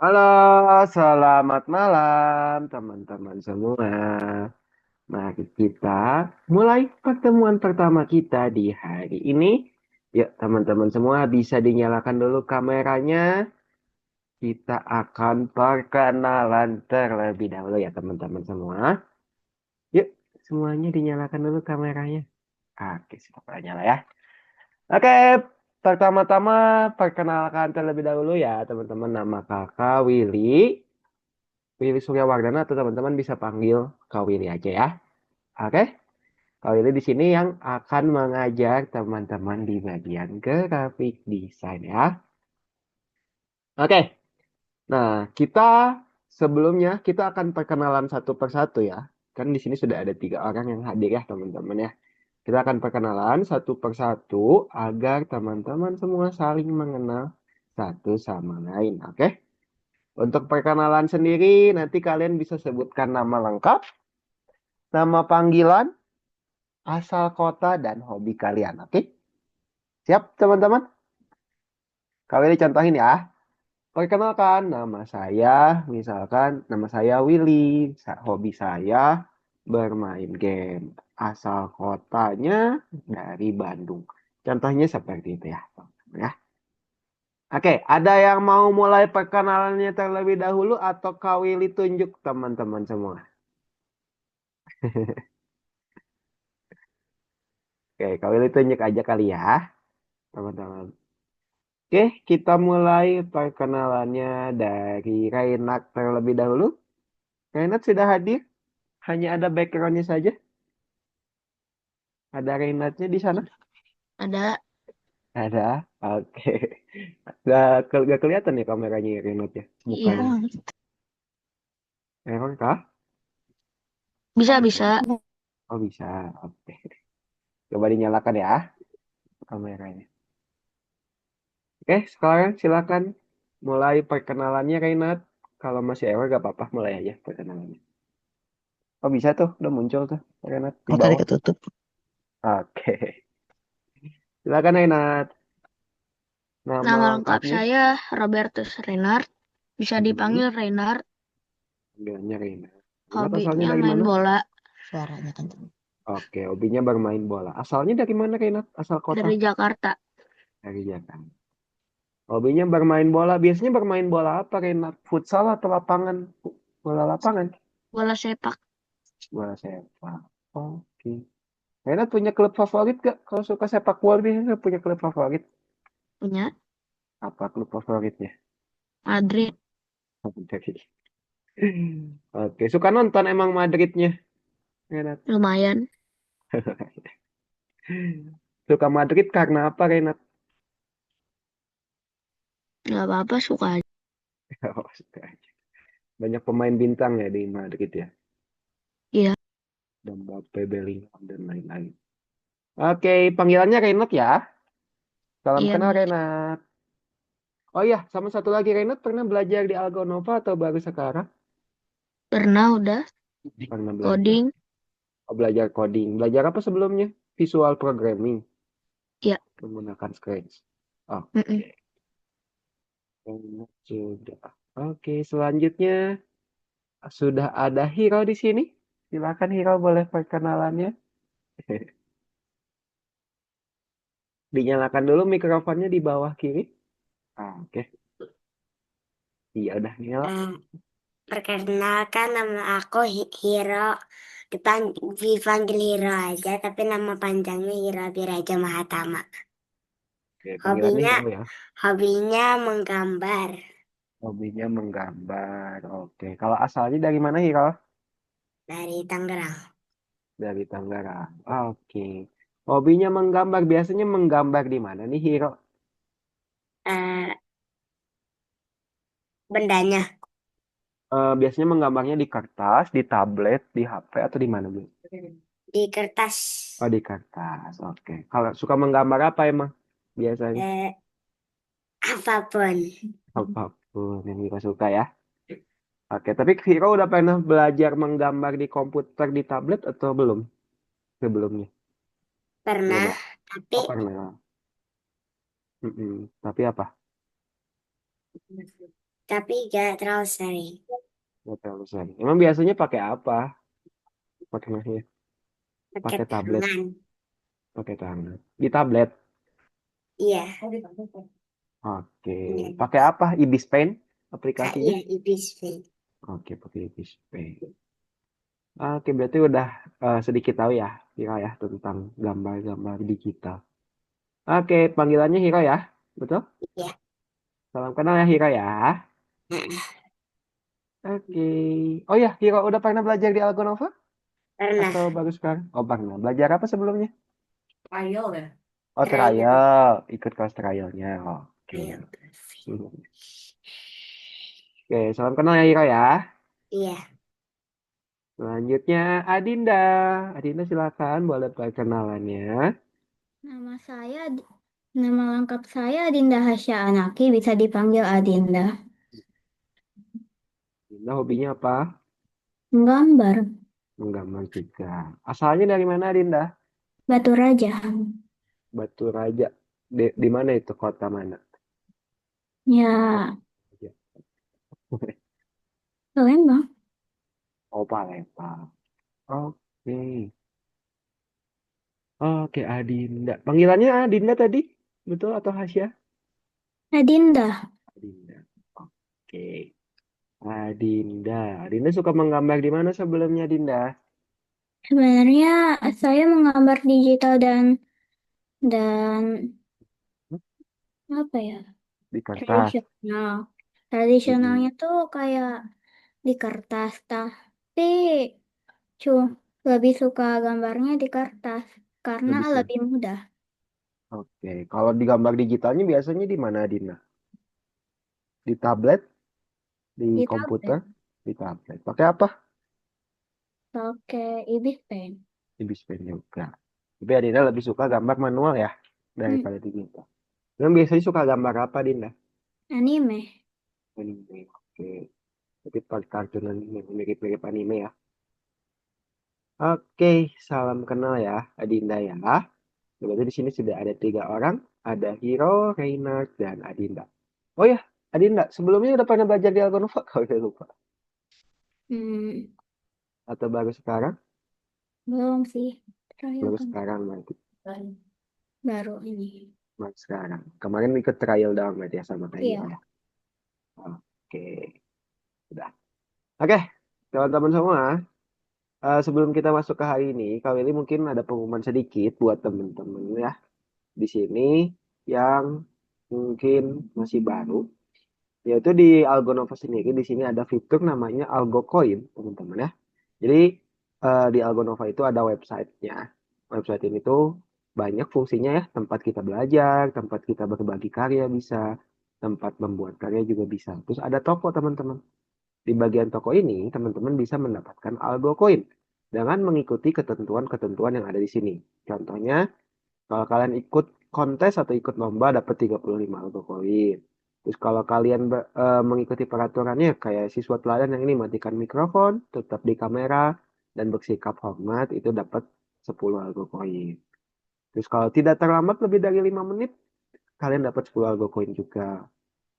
Halo, selamat malam teman-teman semua. Mari kita mulai pertemuan pertama kita di hari ini. Yuk, teman-teman semua bisa dinyalakan dulu kameranya. Kita akan perkenalan terlebih dahulu ya teman-teman semua. Yuk, semuanya dinyalakan dulu kameranya. Oke, sudah nyala ya. Oke, pertama-tama perkenalkan terlebih dahulu ya teman-teman. Nama kakak Willy. Willy Suryawardana atau teman-teman bisa panggil Kak Willy aja ya. Oke, Kak Willy di sini yang akan mengajar teman-teman di bagian grafik desain ya. Oke, nah sebelumnya kita akan perkenalan satu persatu ya. Kan di sini sudah ada 3 orang yang hadir ya teman-teman ya. Kita akan perkenalan satu persatu agar teman-teman semua saling mengenal satu sama lain. Oke, untuk perkenalan sendiri nanti kalian bisa sebutkan nama lengkap, nama panggilan, asal kota, dan hobi kalian. Oke? Siap, teman-teman? Kalian dicontohin ya. Perkenalkan, misalkan nama saya Willy. Hobi saya bermain game. Asal kotanya dari Bandung. Contohnya seperti itu ya. Ya. Oke, ada yang mau mulai perkenalannya terlebih dahulu atau Kak Willy tunjuk teman-teman semua? Oke, Kak Willy tunjuk aja kali ya, teman-teman. Oke, kita mulai perkenalannya dari Reinhard terlebih dahulu. Reinhard sudah hadir, hanya ada backgroundnya saja. Ada Reinhardnya di sana? Ada, Ada. Oke. Gak kelihatan ya kameranya Reinhard ya, iya, mukanya. Error kah? bisa-bisa. Oh bisa. Oke. Coba dinyalakan ya kameranya. Oke, sekarang silakan mulai perkenalannya Reinhard. Kalau masih error gak apa-apa, mulai aja perkenalannya. Oh bisa tuh, udah muncul tuh Reinhard di Oh, tadi bawah. ketutup. Oke. Silakan Reinhard. Nama Nama lengkap lengkapnya? saya Robertus Renard, bisa Hmm, dipanggil Renard. panggilannya Reina. Reina asalnya Hobinya dari main mana? bola. Suaranya kan Oke, hobinya bermain bola. Asalnya dari mana Reina? Asal kota? dari Jakarta. Dari Jakarta. Hobinya bermain bola. Biasanya bermain bola apa Reina? Futsal atau lapangan? Bola lapangan? Bola sepak Bola sepak. Oke. Reina punya klub favorit gak? Kalau suka sepak bola biasanya punya klub favorit. punya Apa klub favoritnya? Madrid. Dari. Oke, suka nonton emang Madridnya, Reina? Lumayan. Suka Madrid karena apa Reina? Nggak apa-apa, suka aja. Oh, suka aja. Banyak pemain bintang ya di Madrid ya. Iya, Dan Mbappe, Bellingham, dan lain-lain. Oke, panggilannya Renat ya. Salam iya kenal boleh. Renat. Oh iya, sama satu lagi Renat pernah belajar di Algonova atau baru sekarang? Pernah udah Pernah belajar. coding. Oh, belajar coding. Belajar apa sebelumnya? Visual programming. Iya. Menggunakan Scratch. Mm-mm. Oke. Renat sudah. Oke, selanjutnya sudah ada Hiro di sini. Silakan Hiro boleh perkenalannya. Dinyalakan dulu mikrofonnya di bawah kiri. Oke. Iya udah nyala. Eh, Perkenalkan nama aku Hiro. Dipanggil Hiro aja, tapi nama panjangnya Hiro Biraja Mahatama. Oke, panggilannya Hobinya, Hiro ya. hobinya menggambar Hobinya menggambar. Oke. Kalau asalnya dari mana Hiro? dari Tangerang. Dari Tangerang. Oke. Hobinya menggambar. Biasanya menggambar di mana nih Hiro? Eh, Bendanya Biasanya menggambarnya di kertas, di tablet, di HP atau di mana Bu? di kertas. Oh di kertas. Oke. Kalau suka menggambar apa emang? Biasanya. Eh, Apapun. Apapun yang Hiro suka ya. Oke. Tapi Hiro udah pernah belajar menggambar di komputer, di tablet atau belum? Sebelumnya. Belum Pernah, ya? tapi Oh pernah. Mm-mm. Tapi apa? tapi gak terlalu sering. Nggak terlalu sering. Emang biasanya pakai apa? Maknanya Pakai pakai tablet, tangan. pakai tangan. Di tablet. Iya. Oke. Iya. Pakai apa? Ibis Paint Kak, aplikasinya? iya, Ibis Paint. Oke, pakai Ibis Paint. Oke, berarti udah sedikit tahu ya, Hira ya, tentang gambar-gambar digital. Oke, panggilannya Hira ya, betul? Iya. Salam kenal ya Hira ya. Nah, Oke. Oh ya, Hira udah pernah belajar di Algonova? pernah. Atau baru sekarang? Oh, pernah. Belajar apa sebelumnya? Trial ya? Oh, Trial. trial. Ikut kelas trialnya. Oke. Trial. Oke, salam kenal ya Hira ya. Iya. Selanjutnya Adinda. Adinda silakan boleh perkenalannya. Nama saya, nama lengkap saya Adinda Hasya Anaki, bisa dipanggil Adinda. Adinda hobinya apa? Menggambar, Menggambar juga. Asalnya dari mana Adinda? Batu Raja. Batu Raja. Di mana itu? Kota mana? Ya, Palembang. Oh, Palembang. Oke. Oke, Adinda. Panggilannya Adinda tadi? Betul atau Hasya? Adinda. Adinda. Oke. Adinda. Adinda suka menggambar di mana sebelumnya, Adinda? Sebenarnya saya menggambar digital dan apa ya? Di kertas. Tradisional. Mm-mm. Tradisionalnya tuh kayak di kertas, tapi cu lebih suka gambarnya di kertas karena Lebih suka. lebih mudah. Oke. Kalau di gambar digitalnya biasanya di mana, Adinda? Di tablet? Di Di komputer? tablet, Di tablet. Pakai apa? pakai Ibis Pen. Di Bispen juga. Tapi Adinda lebih suka gambar manual ya Hmm, daripada digital. Yang biasanya suka gambar apa, Dinda? anime. Anime. Oke. Tapi kartun anime, mirip-mirip anime ya. Oke, salam kenal ya, Adinda ya. Berarti di sini sudah ada 3 orang. Ada Hiro, Reynard, dan Adinda. Oh ya, Adinda, sebelumnya udah pernah belajar di Algonova? Kalau saya lupa. Hmm, Atau baru sekarang? belum sih. Trial Baru kan sekarang berarti. baru ini. Baru sekarang. Kemarin ikut trial doang berarti ya sama kayak Hiro Iya. ya. Oke, udah. Oke, teman-teman semua. Sebelum kita masuk ke hari ini, kali ini mungkin ada pengumuman sedikit buat teman-teman ya di sini yang mungkin masih baru, yaitu di Algonova sendiri di sini ada fitur namanya AlgoCoin, teman-teman ya. Jadi di Algonova itu ada websitenya. Website ini tuh banyak fungsinya ya, tempat kita belajar, tempat kita berbagi karya bisa, tempat membuat karya juga bisa. Terus ada toko teman-teman. Di bagian toko ini, teman-teman bisa mendapatkan algo coin dengan mengikuti ketentuan-ketentuan yang ada di sini. Contohnya, kalau kalian ikut kontes atau ikut lomba dapat 35 algo coin. Terus kalau kalian mengikuti peraturannya kayak siswa teladan yang ini matikan mikrofon, tetap di kamera, dan bersikap hormat itu dapat 10 algo coin. Terus kalau tidak terlambat lebih dari 5 menit, kalian dapat 10 algo coin juga.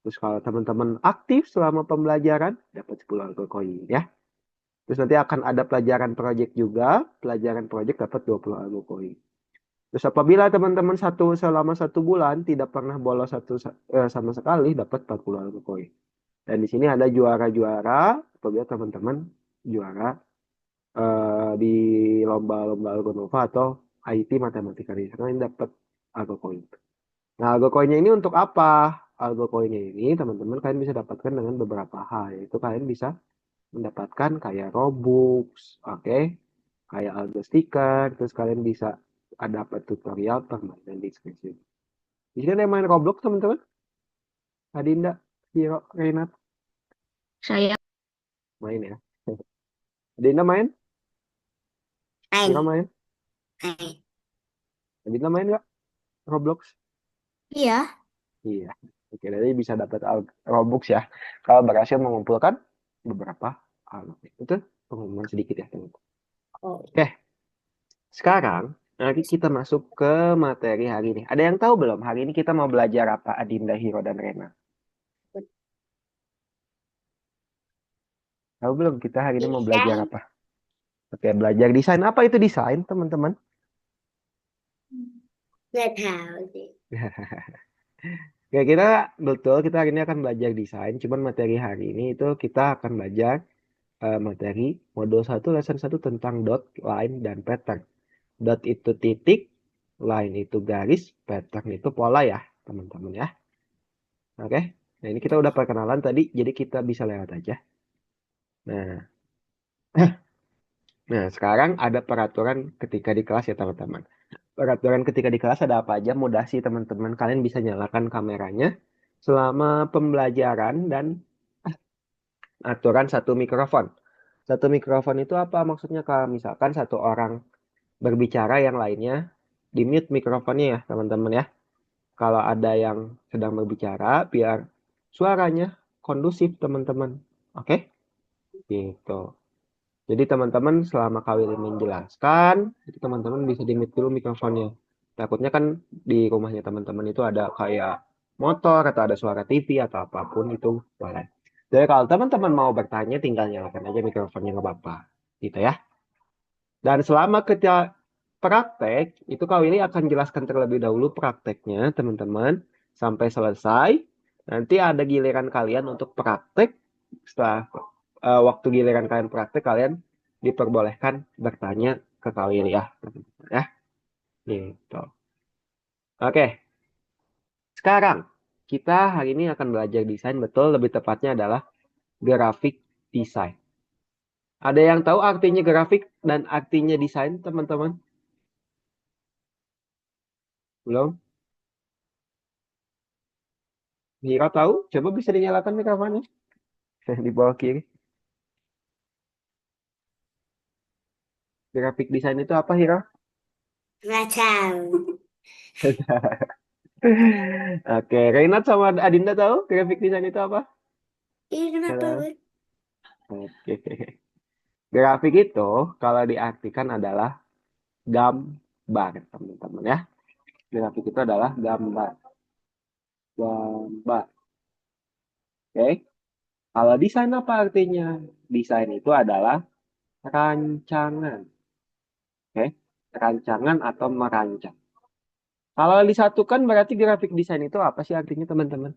Terus kalau teman-teman aktif selama pembelajaran, dapat 10 algo coin ya. Terus nanti akan ada pelajaran project juga. Pelajaran project dapat 20 algo coin. Terus apabila teman-teman selama 1 bulan tidak pernah bolos sama sekali, dapat 40 algo coin. Dan di sini ada juara-juara. Apabila teman-teman juara di lomba-lomba Algonova atau IT Matematika Nasional ini dapat algo coin. Nah, algo coinnya ini untuk apa? Algo coinnya ini teman-teman kalian bisa dapatkan dengan beberapa hal. Yaitu kalian bisa mendapatkan kayak Robux, oke, kayak Algo Sticker, terus kalian bisa ada apa tutorial permainan deskripsi. Di sini ada yang main Roblox teman-teman? Adinda, Hiro, Renat Saya main ya. Adinda main? Hiro Main. main? Main. Adinda main nggak Roblox? iya. Iya. Oke, jadi bisa dapat Robux ya. Kalau berhasil mengumpulkan beberapa algo. Itu pengumuman sedikit ya teman-teman. Oh. Oke, sekarang nanti kita masuk ke materi hari ini. Ada yang tahu belum hari ini kita mau belajar apa Adinda, Hiro, dan Rena? Tahu belum kita hari ini mau belajar Desain. apa? Oke, belajar desain. Apa itu desain, teman-teman? Nggak tahu sih. Ya, kita betul kita hari ini akan belajar desain. Cuman materi hari ini itu kita akan belajar materi modul 1 lesson 1 tentang dot, line, dan pattern. Dot itu titik, line itu garis, pattern itu pola ya, teman-teman ya. Oke. Nah, ini kita udah perkenalan tadi, jadi kita bisa lewat aja. Nah, nah sekarang ada peraturan ketika di kelas ya, teman-teman. Peraturan ketika di kelas ada apa aja? Mudah sih, teman-teman. Kalian bisa nyalakan kameranya selama pembelajaran dan aturan satu mikrofon. Satu mikrofon itu apa maksudnya? Kalau misalkan satu orang berbicara, yang lainnya di mute mikrofonnya ya, teman-teman ya. Kalau ada yang sedang berbicara, biar suaranya kondusif, teman-teman. Oke? Gitu. Jadi teman-teman selama Kak Willy menjelaskan, itu teman-teman bisa di-mute dulu mikrofonnya. Takutnya kan di rumahnya teman-teman itu ada kayak motor atau ada suara TV atau apapun itu boleh. Jadi kalau teman-teman mau bertanya tinggal nyalakan aja mikrofonnya, nggak apa-apa. Gitu ya. Dan selama kita praktek, itu Kak Willy akan jelaskan terlebih dahulu prakteknya teman-teman sampai selesai. Nanti ada giliran kalian untuk praktek. Setelah waktu giliran kalian praktek, kalian diperbolehkan bertanya ke Kak Willy ya, teman-teman ya. Gitu. Oke, sekarang kita hari ini akan belajar desain, betul, lebih tepatnya adalah grafik desain. Ada yang tahu artinya grafik dan artinya desain, teman-teman? Belum? Hira tahu? Coba bisa dinyalakan mikrofonnya. Di bawah kiri. Grafik desain itu apa, Hira? Nggak tahu. Oke, Reynat sama Adinda tahu grafik desain itu apa? Ini kenapa, Halo. Bun? Oke. Grafik itu kalau diartikan adalah gambar, teman-teman ya. Grafik itu adalah gambar. Gambar. Oke. Kalau desain apa artinya? Desain itu adalah rancangan. Oke. Rancangan atau merancang. Kalau disatukan berarti grafik desain itu apa sih artinya, teman-teman?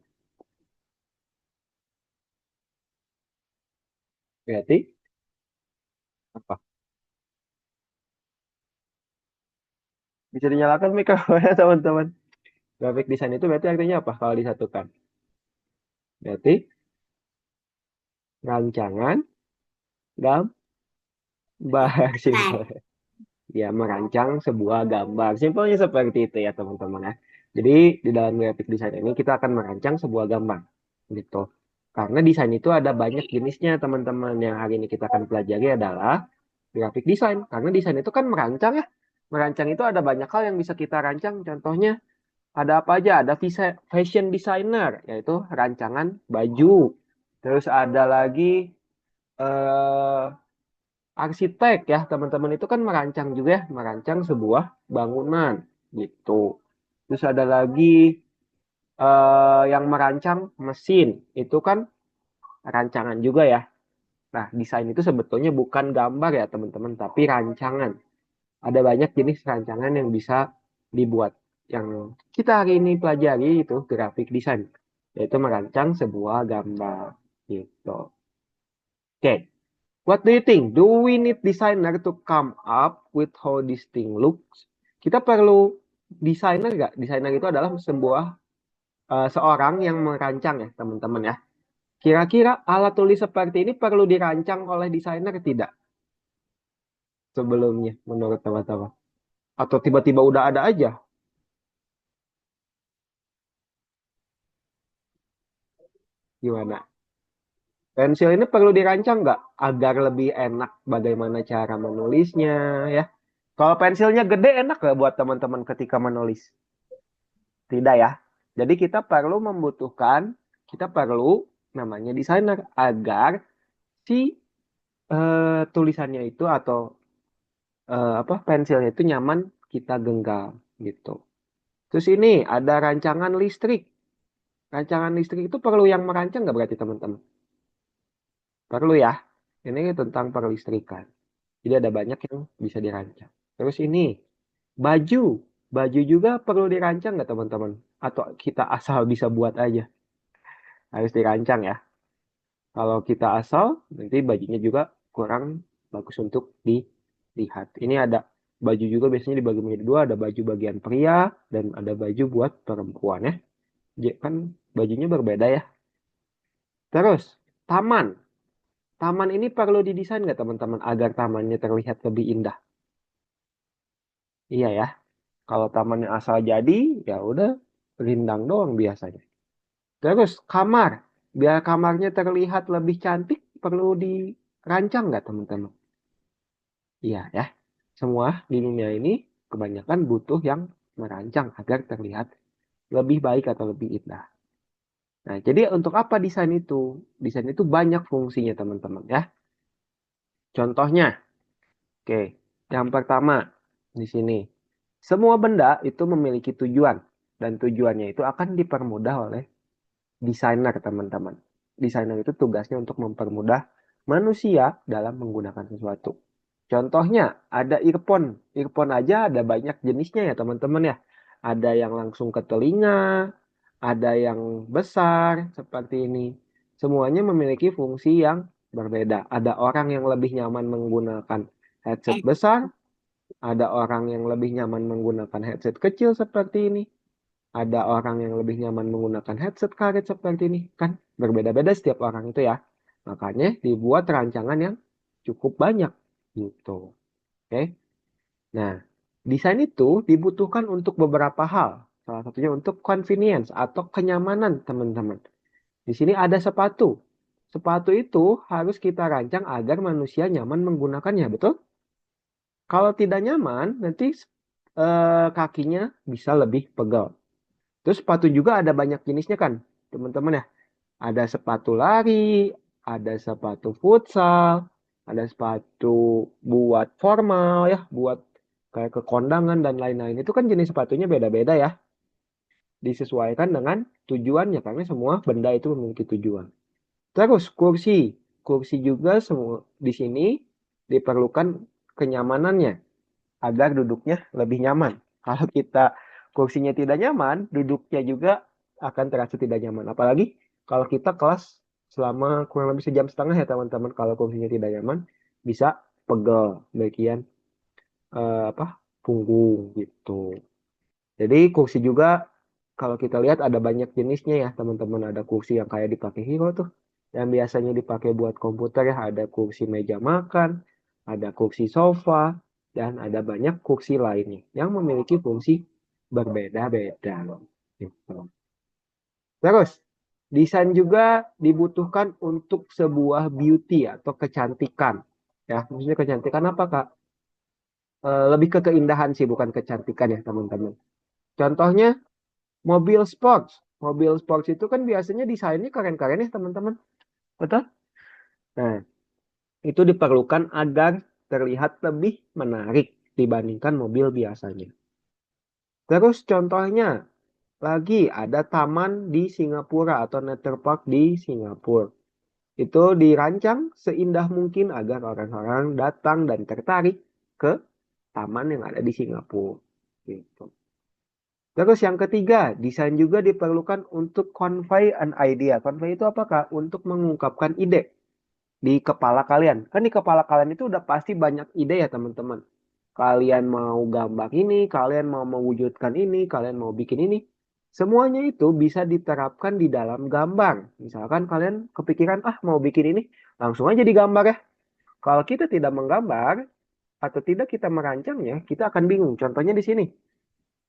Berarti apa? Bisa dinyalakan mikrofonnya, teman-teman. Grafik desain itu berarti artinya apa kalau disatukan? Berarti rancangan gambar. Simpel. Gambar. Ya, merancang sebuah gambar. Simpelnya seperti itu ya, teman-teman ya. Jadi di dalam grafik desain ini kita akan merancang sebuah gambar. Gitu. Karena desain itu ada banyak jenisnya, teman-teman. Yang hari ini kita akan pelajari adalah grafik desain. Karena desain itu kan merancang ya. Merancang itu ada banyak hal yang bisa kita rancang. Contohnya ada apa aja? Ada fashion designer, yaitu rancangan baju. Terus ada lagi eh, arsitek ya, teman-teman itu kan merancang juga ya, merancang sebuah bangunan gitu. Terus ada lagi yang merancang mesin, itu kan rancangan juga ya. Nah, desain itu sebetulnya bukan gambar ya, teman-teman, tapi rancangan. Ada banyak jenis rancangan yang bisa dibuat. Yang kita hari ini pelajari itu grafik desain, yaitu merancang sebuah gambar gitu. Oke. What do you think? Do we need designer to come up with how this thing looks? Kita perlu desainer nggak? Desainer itu adalah sebuah seorang yang merancang ya, teman-teman ya. Kira-kira alat tulis seperti ini perlu dirancang oleh desainer tidak sebelumnya menurut teman-teman? Atau tiba-tiba udah ada aja? Gimana? Pensil ini perlu dirancang nggak agar lebih enak bagaimana cara menulisnya ya? Kalau pensilnya gede enak nggak buat teman-teman ketika menulis? Tidak ya. Jadi kita perlu namanya desainer agar si tulisannya itu atau apa pensilnya itu nyaman kita genggam gitu. Terus ini ada rancangan listrik. Rancangan listrik itu perlu yang merancang nggak berarti, teman-teman? Perlu ya. Ini tentang perlistrikan. Jadi ada banyak yang bisa dirancang. Terus ini, baju. Baju juga perlu dirancang nggak teman-teman? Atau kita asal bisa buat aja? Harus dirancang ya. Kalau kita asal, nanti bajunya juga kurang bagus untuk dilihat. Ini ada baju juga biasanya dibagi menjadi dua. Ada baju bagian pria dan ada baju buat perempuan ya. Jadi kan bajunya berbeda ya. Terus, taman. Taman ini perlu didesain nggak teman-teman agar tamannya terlihat lebih indah? Iya ya. Kalau tamannya asal jadi, ya udah rindang doang biasanya. Terus kamar, biar kamarnya terlihat lebih cantik, perlu dirancang nggak teman-teman? Iya ya. Semua di dunia ini kebanyakan butuh yang merancang agar terlihat lebih baik atau lebih indah. Nah, jadi untuk apa desain itu? Desain itu banyak fungsinya teman-teman ya. Contohnya, oke, yang pertama di sini. Semua benda itu memiliki tujuan dan tujuannya itu akan dipermudah oleh desainer, teman-teman. Desainer itu tugasnya untuk mempermudah manusia dalam menggunakan sesuatu. Contohnya, ada earphone. Earphone aja ada banyak jenisnya ya, teman-teman ya. Ada yang langsung ke telinga, ada yang besar, seperti ini. Semuanya memiliki fungsi yang berbeda. Ada orang yang lebih nyaman menggunakan headset besar, ada orang yang lebih nyaman menggunakan headset kecil seperti ini. Ada orang yang lebih nyaman menggunakan headset karet seperti ini. Kan berbeda-beda setiap orang itu ya. Makanya dibuat rancangan yang cukup banyak gitu. Oke. Nah, desain itu dibutuhkan untuk beberapa hal. Salah satunya untuk convenience atau kenyamanan teman-teman. Di sini ada sepatu. Sepatu itu harus kita rancang agar manusia nyaman menggunakannya, betul? Kalau tidak nyaman, nanti kakinya bisa lebih pegal. Terus sepatu juga ada banyak jenisnya kan, teman-teman ya. Ada sepatu lari, ada sepatu futsal, ada sepatu buat formal ya, buat kayak ke kondangan dan lain-lain. Itu kan jenis sepatunya beda-beda ya. Disesuaikan dengan tujuannya karena semua benda itu memiliki tujuan. Terus kursi. Kursi juga semua di sini diperlukan kenyamanannya agar duduknya lebih nyaman. Kalau kita kursinya tidak nyaman, duduknya juga akan terasa tidak nyaman. Apalagi kalau kita kelas selama kurang lebih sejam setengah ya teman-teman. Kalau kursinya tidak nyaman, bisa pegel bagian apa punggung gitu. Jadi kursi juga kalau kita lihat ada banyak jenisnya ya teman-teman. Ada kursi yang kayak dipakai hero tuh. Yang biasanya dipakai buat komputer ya. Ada kursi meja makan, ada kursi sofa, dan ada banyak kursi lainnya yang memiliki fungsi berbeda-beda. Gitu. Terus, desain juga dibutuhkan untuk sebuah beauty atau kecantikan. Ya, maksudnya kecantikan apa, Kak? Lebih ke keindahan sih, bukan kecantikan ya, teman-teman. Contohnya, mobil sports. Mobil sports itu kan biasanya desainnya keren-keren ya, teman-teman. Betul? Nah, itu diperlukan agar terlihat lebih menarik dibandingkan mobil biasanya. Terus contohnya, lagi ada taman di Singapura atau nature park di Singapura. Itu dirancang seindah mungkin agar orang-orang datang dan tertarik ke taman yang ada di Singapura. Gitu. Terus yang ketiga, desain juga diperlukan untuk convey an idea. Convey itu apakah? Untuk mengungkapkan ide di kepala kalian. Kan di kepala kalian itu udah pasti banyak ide ya teman-teman. Kalian mau gambar ini, kalian mau mewujudkan ini, kalian mau bikin ini. Semuanya itu bisa diterapkan di dalam gambar. Misalkan kalian kepikiran, mau bikin ini, langsung aja digambar ya. Kalau kita tidak menggambar, atau tidak kita merancangnya, kita akan bingung. Contohnya di sini.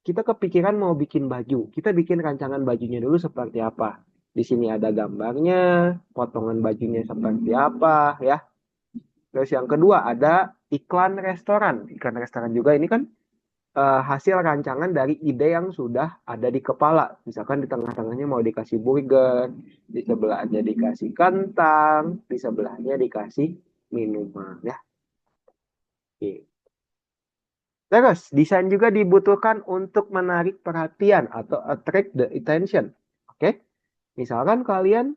Kita kepikiran mau bikin baju. Kita bikin rancangan bajunya dulu seperti apa. Di sini ada gambarnya, potongan bajunya seperti apa ya. Terus yang kedua ada iklan restoran. Iklan restoran juga ini kan hasil rancangan dari ide yang sudah ada di kepala. Misalkan di tengah-tengahnya mau dikasih burger, di sebelahnya dikasih kentang, di sebelahnya dikasih minuman ya. Oke. Terus, desain juga dibutuhkan untuk menarik perhatian atau attract the attention. Oke? Misalkan kalian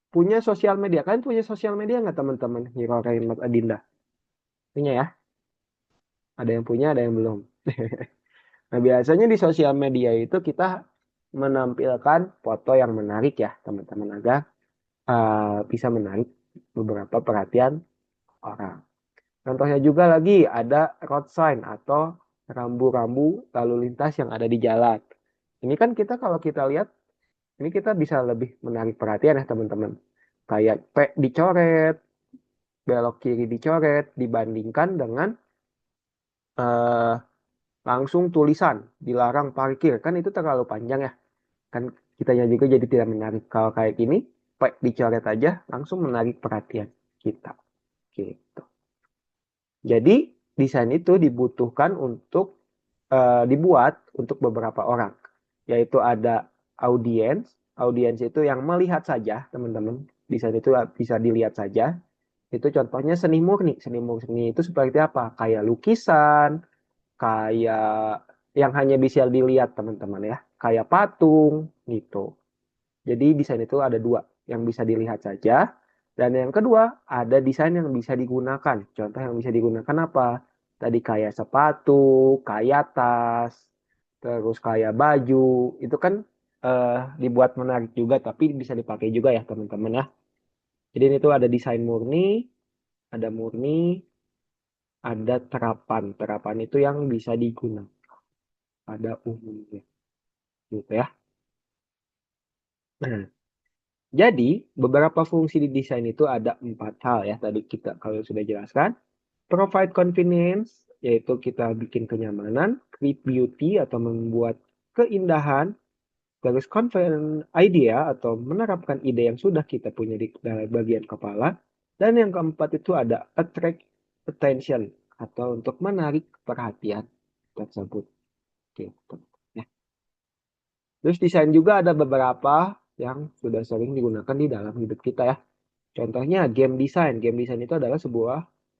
punya sosial media. Kalian punya sosial media nggak teman-teman? Hiro, Raymond, Adinda. Punya ya? Ada yang punya, ada yang belum. Nah, biasanya di sosial media itu kita menampilkan foto yang menarik ya, teman-teman, agar bisa menarik beberapa perhatian orang. Contohnya juga lagi ada road sign atau rambu-rambu lalu lintas yang ada di jalan. Ini kan kita kalau kita lihat, ini kita bisa lebih menarik perhatian ya teman-teman. Kayak P dicoret, belok kiri dicoret, dibandingkan dengan eh, langsung tulisan dilarang parkir. Kan itu terlalu panjang ya. Kan kitanya juga jadi tidak menarik. Kalau kayak gini, P dicoret aja langsung menarik perhatian kita. Gitu. Jadi desain itu dibutuhkan untuk dibuat untuk beberapa orang, yaitu ada audiens. Audiens itu yang melihat saja, teman-teman. Desain itu bisa dilihat saja. Itu contohnya seni murni. Seni murni itu seperti apa? Kayak lukisan, kayak yang hanya bisa dilihat, teman-teman ya. Kayak patung gitu. Jadi desain itu ada dua, yang bisa dilihat saja, dan yang kedua ada desain yang bisa digunakan. Contoh yang bisa digunakan apa? Tadi kayak sepatu, kayak tas, terus kayak baju, itu kan dibuat menarik juga, tapi bisa dipakai juga ya teman-teman ya. Jadi ini tuh ada desain murni, ada murni, ada terapan. Terapan itu yang bisa digunakan pada umumnya, gitu ya. Nah, jadi, beberapa fungsi di desain itu ada 4 hal ya. Tadi kita kalau sudah jelaskan. Provide convenience, yaitu kita bikin kenyamanan. Create beauty atau membuat keindahan. Terus convey idea atau menerapkan ide yang sudah kita punya di dalam bagian kepala. Dan yang keempat itu ada attract attention atau untuk menarik perhatian tersebut. Gitu. Ya. Terus desain juga ada beberapa yang sudah sering digunakan di dalam hidup kita ya. Contohnya game design. Game design itu adalah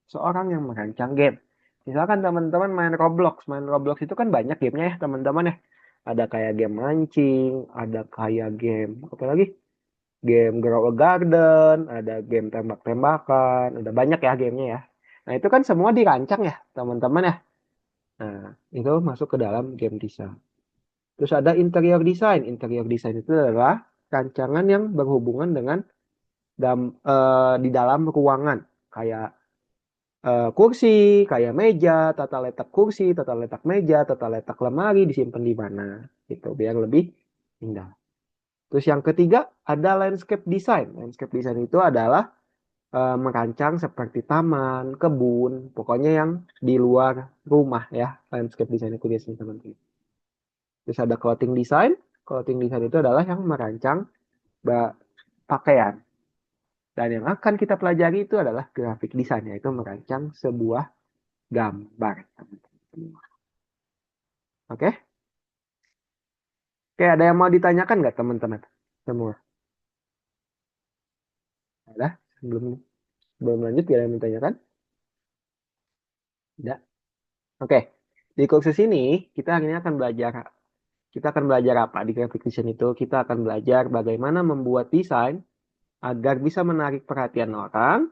seorang yang merancang game. Misalkan teman-teman main Roblox. Main Roblox itu kan banyak gamenya ya teman-teman ya. Ada kayak game mancing, ada kayak game apa lagi? Game Grow a Garden, ada game tembak-tembakan, ada banyak ya gamenya ya. Nah, itu kan semua dirancang ya teman-teman ya. Nah, itu masuk ke dalam game design. Terus ada interior design. Interior design itu adalah rancangan yang berhubungan dengan di dalam ruangan, kayak kursi, kayak meja, tata letak kursi, tata letak meja, tata letak lemari disimpan di mana, gitu biar lebih indah. Terus yang ketiga ada landscape design. Landscape design itu adalah merancang seperti taman, kebun, pokoknya yang di luar rumah ya. Landscape design itu biasanya teman-teman. Terus ada clothing design. Clothing design itu adalah yang merancang pakaian. Dan yang akan kita pelajari itu adalah graphic design, yaitu merancang sebuah gambar. Oke? Oke, ada yang mau ditanyakan nggak teman-teman? Semua? Ada? Sebelum, sebelum lanjut, ada yang mau ditanyakan? Tidak? Oke. Di kursus ini, kita akan belajar apa? Di graphic design itu, kita akan belajar bagaimana membuat desain agar bisa menarik perhatian orang.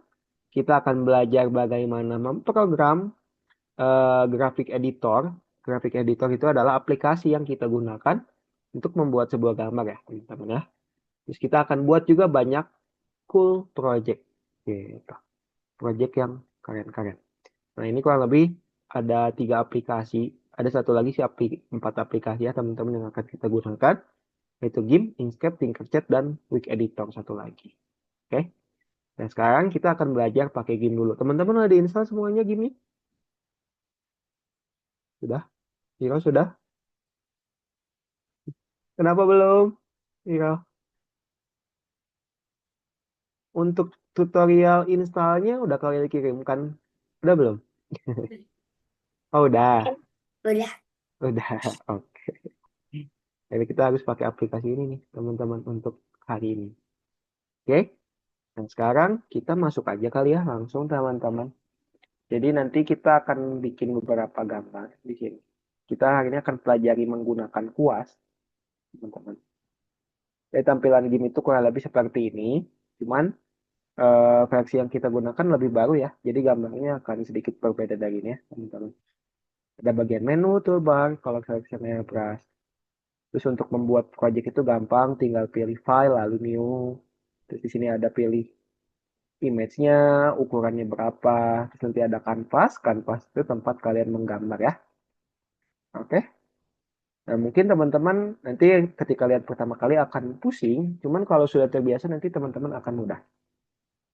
Kita akan belajar bagaimana memprogram graphic editor. Graphic editor itu adalah aplikasi yang kita gunakan untuk membuat sebuah gambar ya, teman-teman ya. Terus kita akan buat juga banyak cool project. Gitu. Project yang keren-keren. Nah, ini kurang lebih ada 3 aplikasi. Ada satu lagi sih 4 aplikasi ya, teman-teman, yang akan kita gunakan. Yaitu GIMP, Inkscape, Tinkercad, dan Wix Editor satu lagi. Oke. Nah, sekarang kita akan belajar pakai GIMP dulu. Teman-teman udah diinstal semuanya GIMP-nya? Sudah? Hiro sudah? Kenapa belum? Hiro. Untuk tutorial installnya udah kalian kirimkan? Udah belum? Oh, udah. Udah. Udah. Oke. Jadi kita harus pakai aplikasi ini nih, teman-teman, untuk hari ini. Oke? Nah, sekarang kita masuk aja kali ya langsung, teman-teman. Jadi nanti kita akan bikin beberapa gambar di sini. Kita hari ini akan pelajari menggunakan kuas, teman-teman. Jadi tampilan game itu kurang lebih seperti ini. Cuman versi yang kita gunakan lebih baru ya. Jadi gambarnya akan sedikit berbeda dari ini ya, teman-teman. Ada bagian menu toolbar kalau versi Airbrush. Terus untuk membuat project itu gampang, tinggal pilih file lalu new. Terus di sini ada pilih image-nya, ukurannya berapa. Terus nanti ada kanvas. Kanvas itu tempat kalian menggambar ya. Oke. Nah, mungkin teman-teman nanti ketika lihat pertama kali akan pusing. Cuman kalau sudah terbiasa nanti teman-teman akan mudah.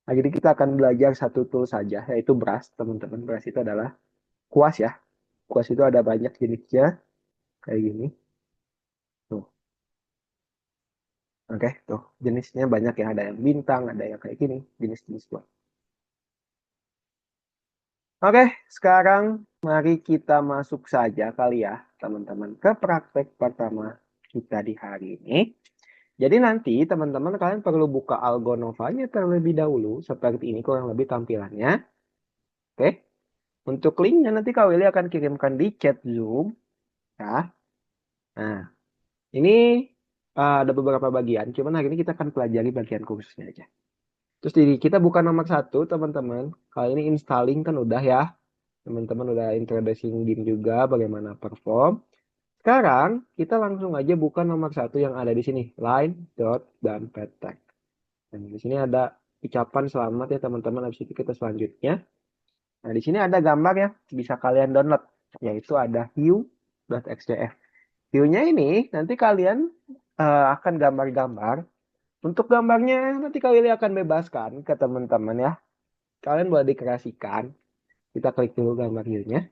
Nah, jadi kita akan belajar satu tool saja, yaitu brush, teman-teman. Brush itu adalah kuas ya. Kuas itu ada banyak jenisnya, kayak gini. Tuh, oke, tuh. Jenisnya banyak ya. Ada yang bintang, ada yang kayak gini. Jenis-jenis kuas. Oke, sekarang mari kita masuk saja kali ya, teman-teman, ke praktek pertama kita di hari ini. Jadi nanti teman-teman kalian perlu buka Algonovanya terlebih dahulu, seperti ini kurang lebih tampilannya. Oke, untuk linknya nanti Kak Willy akan kirimkan di chat Zoom. Ya. Nah, ini ada beberapa bagian, cuman hari ini kita akan pelajari bagian khususnya aja. Terus kita buka nomor 1, teman-teman. Kali ini installing kan udah ya. Teman-teman udah introducing game juga, bagaimana perform. Sekarang, kita langsung aja buka nomor 1 yang ada di sini. Line, dot, dan pattern. Dan di sini ada ucapan selamat ya teman-teman. Habis itu kita selanjutnya. Nah, di sini ada gambar ya. Bisa kalian download. Yaitu ada hue.xjf. Hue-nya ini nanti kalian akan gambar-gambar. Untuk gambarnya nanti kalian akan bebaskan ke teman-teman ya. Kalian boleh dikreasikan. Kita klik dulu gambar hue-nya.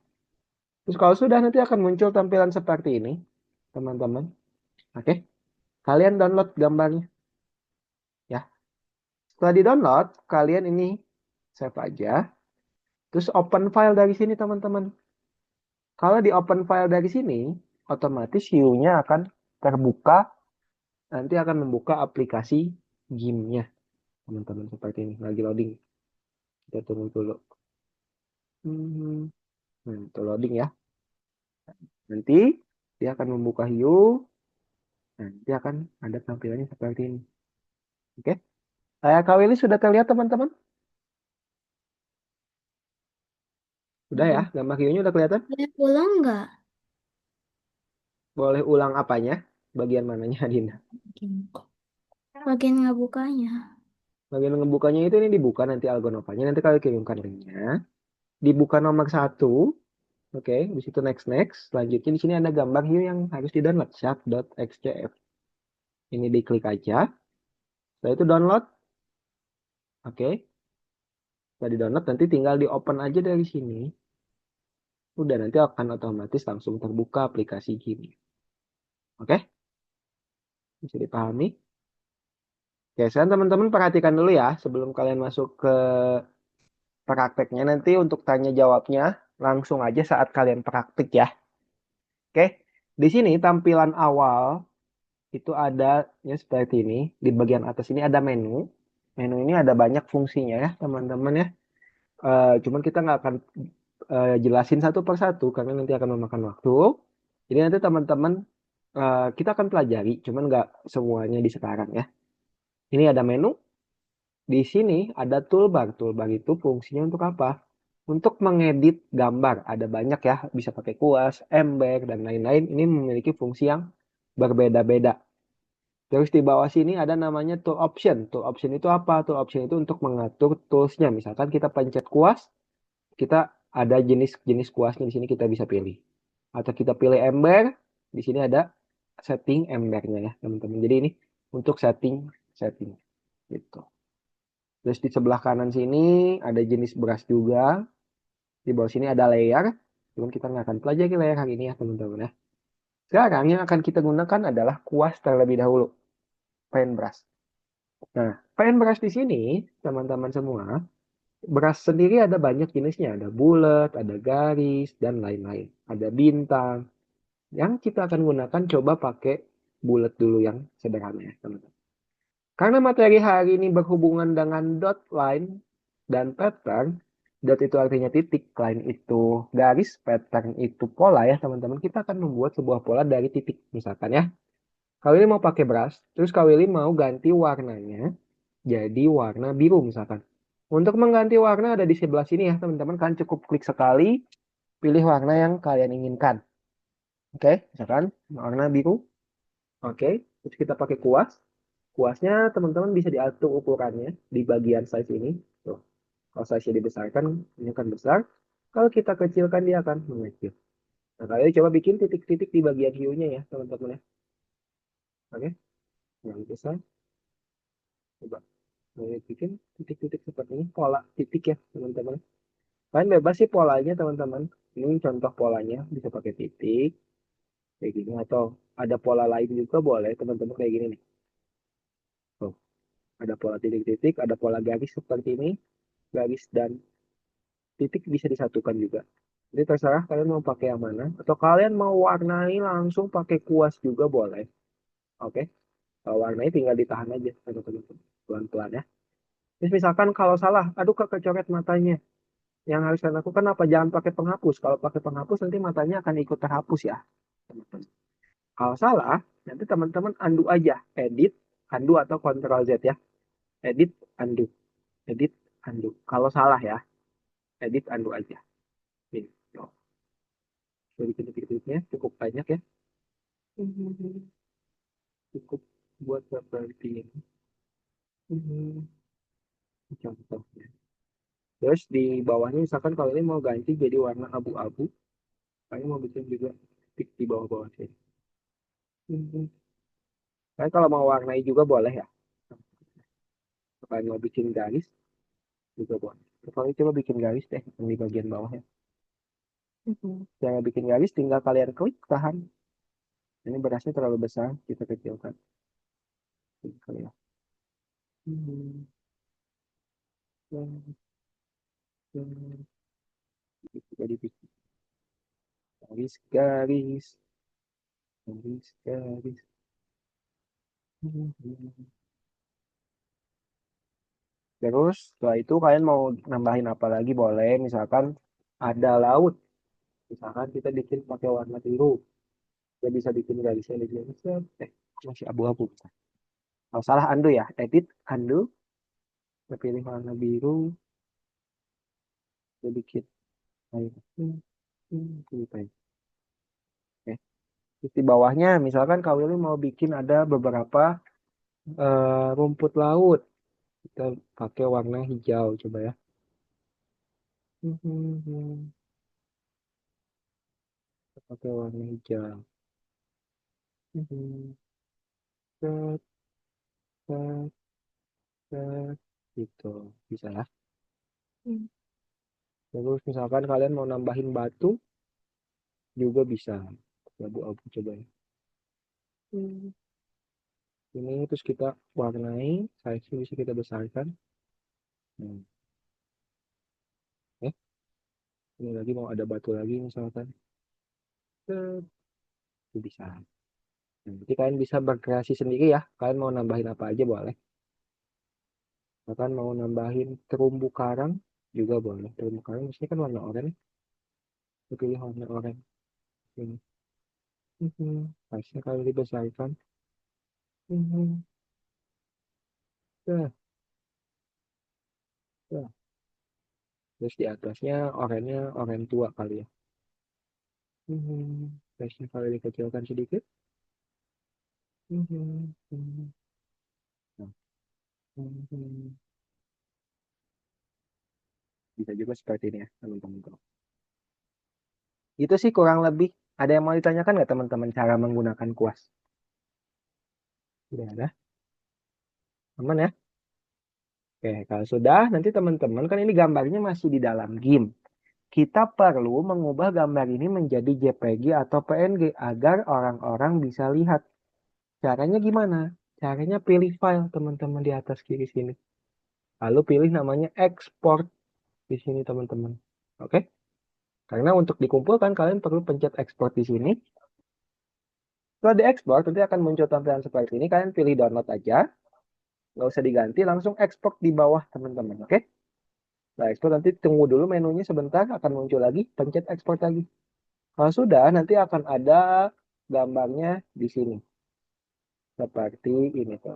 Terus kalau sudah nanti akan muncul tampilan seperti ini, teman-teman. Oke. Kalian download gambarnya. Ya. Setelah di-download, kalian ini save aja. Terus open file dari sini, teman-teman. Kalau di open file dari sini, otomatis view-nya akan terbuka. Nanti akan membuka aplikasi game-nya. Teman-teman, seperti ini. Lagi loading. Kita tunggu dulu. Nah, itu loading ya. Nanti dia akan membuka view. Nanti akan ada tampilannya seperti ini. Oke. Kak Willy sudah terlihat, teman-teman? Udah ya, gambar view-nya udah kelihatan? Boleh pulang nggak? Boleh ulang apanya? Bagian mananya, Dina? Bagian ngebukanya. Bagian ngebukanya itu ini dibuka nanti Algonovanya. Nanti kalau kirimkan linknya. Dibuka nomor 1. Oke, di situ next. Selanjutnya di sini ada gambar view yang harus di-download. Shark.xjf. Ini diklik aja. Setelah itu download. Oke. Setelah di-download nanti tinggal di-open aja dari sini. Udah nanti akan otomatis langsung terbuka aplikasi gini. Oke? Bisa dipahami? Oke, sekarang teman-teman perhatikan dulu ya sebelum kalian masuk ke prakteknya. Nanti untuk tanya jawabnya langsung aja saat kalian praktik ya. Oke, di sini tampilan awal itu ada ya seperti ini. Di bagian atas ini ada menu. Menu ini ada banyak fungsinya ya teman-teman ya. Cuman kita nggak akan jelasin satu persatu karena nanti akan memakan waktu. Jadi nanti teman-teman kita akan pelajari, cuman nggak semuanya di sekarang ya. Ini ada menu. Di sini ada toolbar. Toolbar itu fungsinya untuk apa? Untuk mengedit gambar. Ada banyak ya, bisa pakai kuas, ember, dan lain-lain. Ini memiliki fungsi yang berbeda-beda. Terus di bawah sini ada namanya tool option. Tool option itu apa? Tool option itu untuk mengatur toolsnya. Misalkan kita pencet kuas, kita ada jenis-jenis kuasnya di sini kita bisa pilih. Atau kita pilih ember, di sini ada setting embernya ya teman-teman. Jadi ini untuk setting gitu. Terus di sebelah kanan sini ada jenis brush juga. Di bawah sini ada layer. Cuman kita nggak akan pelajari layer hari ini ya teman-teman ya. Sekarang yang akan kita gunakan adalah kuas terlebih dahulu. Paintbrush. Nah, paintbrush di sini teman-teman semua. Brush sendiri ada banyak jenisnya. Ada bulat, ada garis, dan lain-lain. Ada bintang. Yang kita akan gunakan coba pakai bulat dulu yang sederhana ya teman-teman. Karena materi hari ini berhubungan dengan dot line dan pattern, dot itu artinya titik, line itu garis, pattern itu pola ya teman-teman. Kita akan membuat sebuah pola dari titik misalkan ya. Kak Willy mau pakai brush, terus Kak Willy mau ganti warnanya jadi warna biru misalkan. Untuk mengganti warna ada di sebelah sini ya teman-teman. Kan cukup klik sekali, pilih warna yang kalian inginkan. Oke, misalkan warna biru. Oke, terus kita pakai kuas. Kuasnya teman-teman bisa diatur ukurannya di bagian size ini. Tuh, kalau size-nya dibesarkan, ini akan besar. Kalau kita kecilkan, dia akan mengecil. Nah, kalian coba bikin titik-titik di bagian hue-nya ya, teman-teman ya. Oke, yang besar. Coba kalian bikin titik-titik seperti ini, pola titik ya, teman-teman. Kalian bebas sih polanya, teman-teman. Ini contoh polanya, bisa pakai titik, kayak gini. Atau ada pola lain juga boleh, teman-teman, kayak gini nih. Tuh, ada pola titik-titik, ada pola garis seperti ini. Garis dan titik bisa disatukan juga. Jadi terserah kalian mau pakai yang mana. Atau kalian mau warnai langsung pakai kuas juga boleh. Oke. Kalau warnai tinggal ditahan aja. Teman-teman. Pelan-pelan ya. Terus misalkan kalau salah, aduh kak kecoret matanya. Yang harus kalian lakukan apa? Jangan pakai penghapus. Kalau pakai penghapus nanti matanya akan ikut terhapus ya. Teman-teman. Kalau salah, nanti teman-teman undo aja. Edit, undo atau Ctrl Z ya. Edit, undo. Edit, undo. Kalau salah ya, edit, undo aja. Ini. Jadi titik-titiknya cukup banyak ya. Cukup buat seperti ini. Contohnya. Terus di bawahnya misalkan kalau ini mau ganti jadi warna abu-abu, kalian mau bikin juga titik di bawah-bawah sini. Kalian kalau mau warnai juga boleh ya. Kalian mau bikin garis juga boleh. Kalian coba bikin garis deh yang di bagian bawah ya. Jangan bikin garis, tinggal kalian klik tahan. Ini berasnya terlalu besar, kita kecilkan. Kalian. Jadi bikin garis, garis, garis, garis. Terus setelah itu kalian mau nambahin apa lagi boleh. Misalkan ada laut. Misalkan kita bikin pakai warna biru. Kita bisa bikin garisnya di sini. Masih abu-abu. Kalau salah undo ya. Edit, undo. Kita pilih warna biru. Kita bikin air. Oke. Terus di bawahnya misalkan Kak Willy mau bikin ada beberapa rumput laut. Kita pakai warna hijau coba ya. Kita pakai warna hijau. Set, set, set. Gitu. Bisa ya. Terus misalkan kalian mau nambahin batu juga bisa. Abu-abu coba ya. Ini terus kita warnai, size bisa kita besarkan. Ini lagi mau ada batu lagi misalkan. Itu bisa. Nanti kalian bisa berkreasi sendiri ya. Kalian mau nambahin apa aja boleh. Bahkan mau nambahin terumbu karang juga boleh. Terumbu karang maksudnya kan warna oranye. Kita pilih warna oranye. Ini. Pasnya kalian dibesarkan. Nah, nah. Terus di atasnya oranye tua kali ya. Pasnya kalian dikecilkan sedikit. Nah. Bisa juga seperti ini ya teman-teman. Itu sih kurang lebih. Ada yang mau ditanyakan nggak teman-teman cara menggunakan kuas? Sudah ada? Aman ya? Oke, kalau sudah, nanti teman-teman kan ini gambarnya masih di dalam game. Kita perlu mengubah gambar ini menjadi JPG atau PNG agar orang-orang bisa lihat. Caranya gimana? Caranya pilih file teman-teman di atas kiri sini. Lalu pilih namanya export di sini teman-teman. Oke? Karena untuk dikumpulkan kalian perlu pencet export di sini. Setelah diekspor nanti akan muncul tampilan seperti ini. Kalian pilih download aja. Nggak usah diganti, langsung export di bawah teman-teman. Oke? Nah, ekspor nanti tunggu dulu menunya sebentar, akan muncul lagi, pencet ekspor lagi. Kalau sudah, nanti akan ada gambarnya di sini. Seperti ini tuh.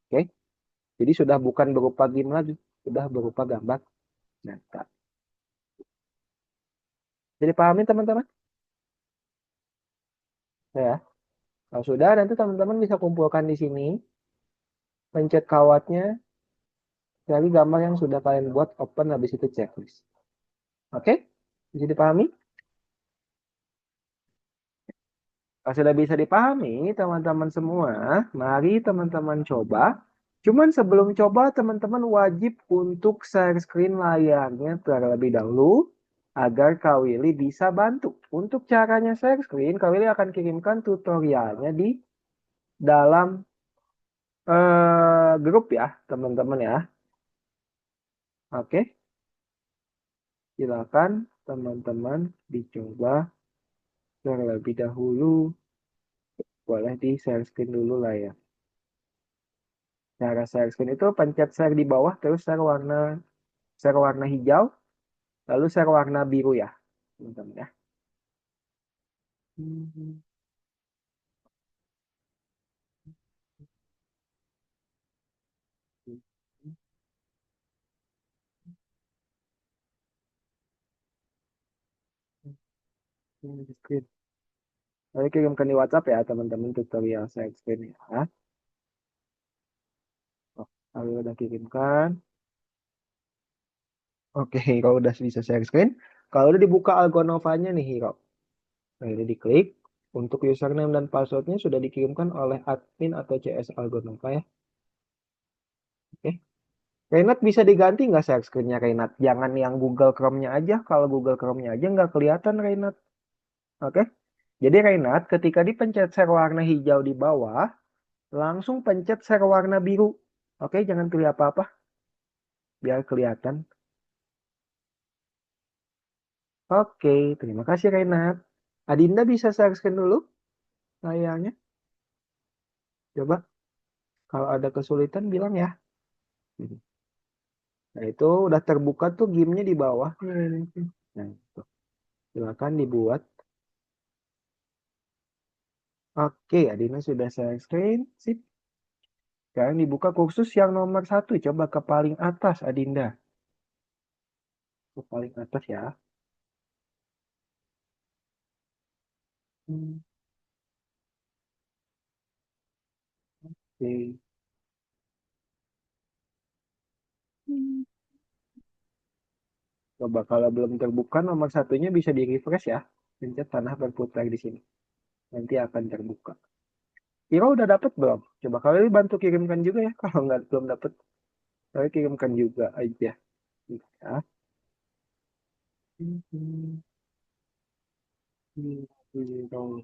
Oke? Jadi sudah bukan berupa GIF lagi, sudah berupa gambar nyata. Jadi pahami teman-teman? Ya. Kalau sudah, nanti teman-teman bisa kumpulkan di sini, pencet kawatnya, cari gambar yang sudah kalian buat, open, habis itu checklist. Oke? Bisa dipahami? Kalau sudah bisa dipahami, teman-teman semua, mari teman-teman coba. Cuman sebelum coba, teman-teman wajib untuk share screen layarnya terlebih dahulu, agar Kak Willy bisa bantu. Untuk caranya share screen, Kak Willy akan kirimkan tutorialnya di dalam grup ya, teman-teman ya. Oke, silakan teman-teman dicoba terlebih dahulu. Boleh di share screen dulu lah ya. Cara share screen itu pencet share di bawah, terus share warna hijau, lalu share warna biru ya, teman-teman ya. Screen. Lalu kirimkan di WhatsApp ya teman-teman tutorial share screen ya. Oh, lalu udah kirimkan. Oke, kalau udah bisa share screen, kalau udah dibuka Algonovanya nih Hiro. Nah, ini diklik. Untuk username dan passwordnya sudah dikirimkan oleh admin atau CS Algonova ya. Oke. Renat bisa diganti nggak share screen-nya Renat? Jangan yang Google Chrome-nya aja. Kalau Google Chrome-nya aja nggak kelihatan Renat. Oke. Jadi Renat ketika dipencet share warna hijau di bawah, langsung pencet share warna biru. Oke, jangan pilih apa-apa. Biar kelihatan. Oke, terima kasih Renat. Adinda bisa share screen dulu layarnya. Coba. Kalau ada kesulitan bilang ya. Nah, itu udah terbuka tuh game-nya di bawah. Nah, itu. Silakan dibuat. Oke, Adina sudah share screen. Sip. Sekarang dibuka kursus yang nomor 1. Coba ke paling atas, Adinda. Ke paling atas ya. Hmm, Oke. Coba kalau belum terbuka nomor satunya bisa di refresh ya. Pencet tanah berputar di sini. Nanti akan terbuka. Iro udah dapet belum? Coba kalian bantu kirimkan juga ya. Kalau nggak belum dapet, kalian kirimkan juga aja. Ya. Iro.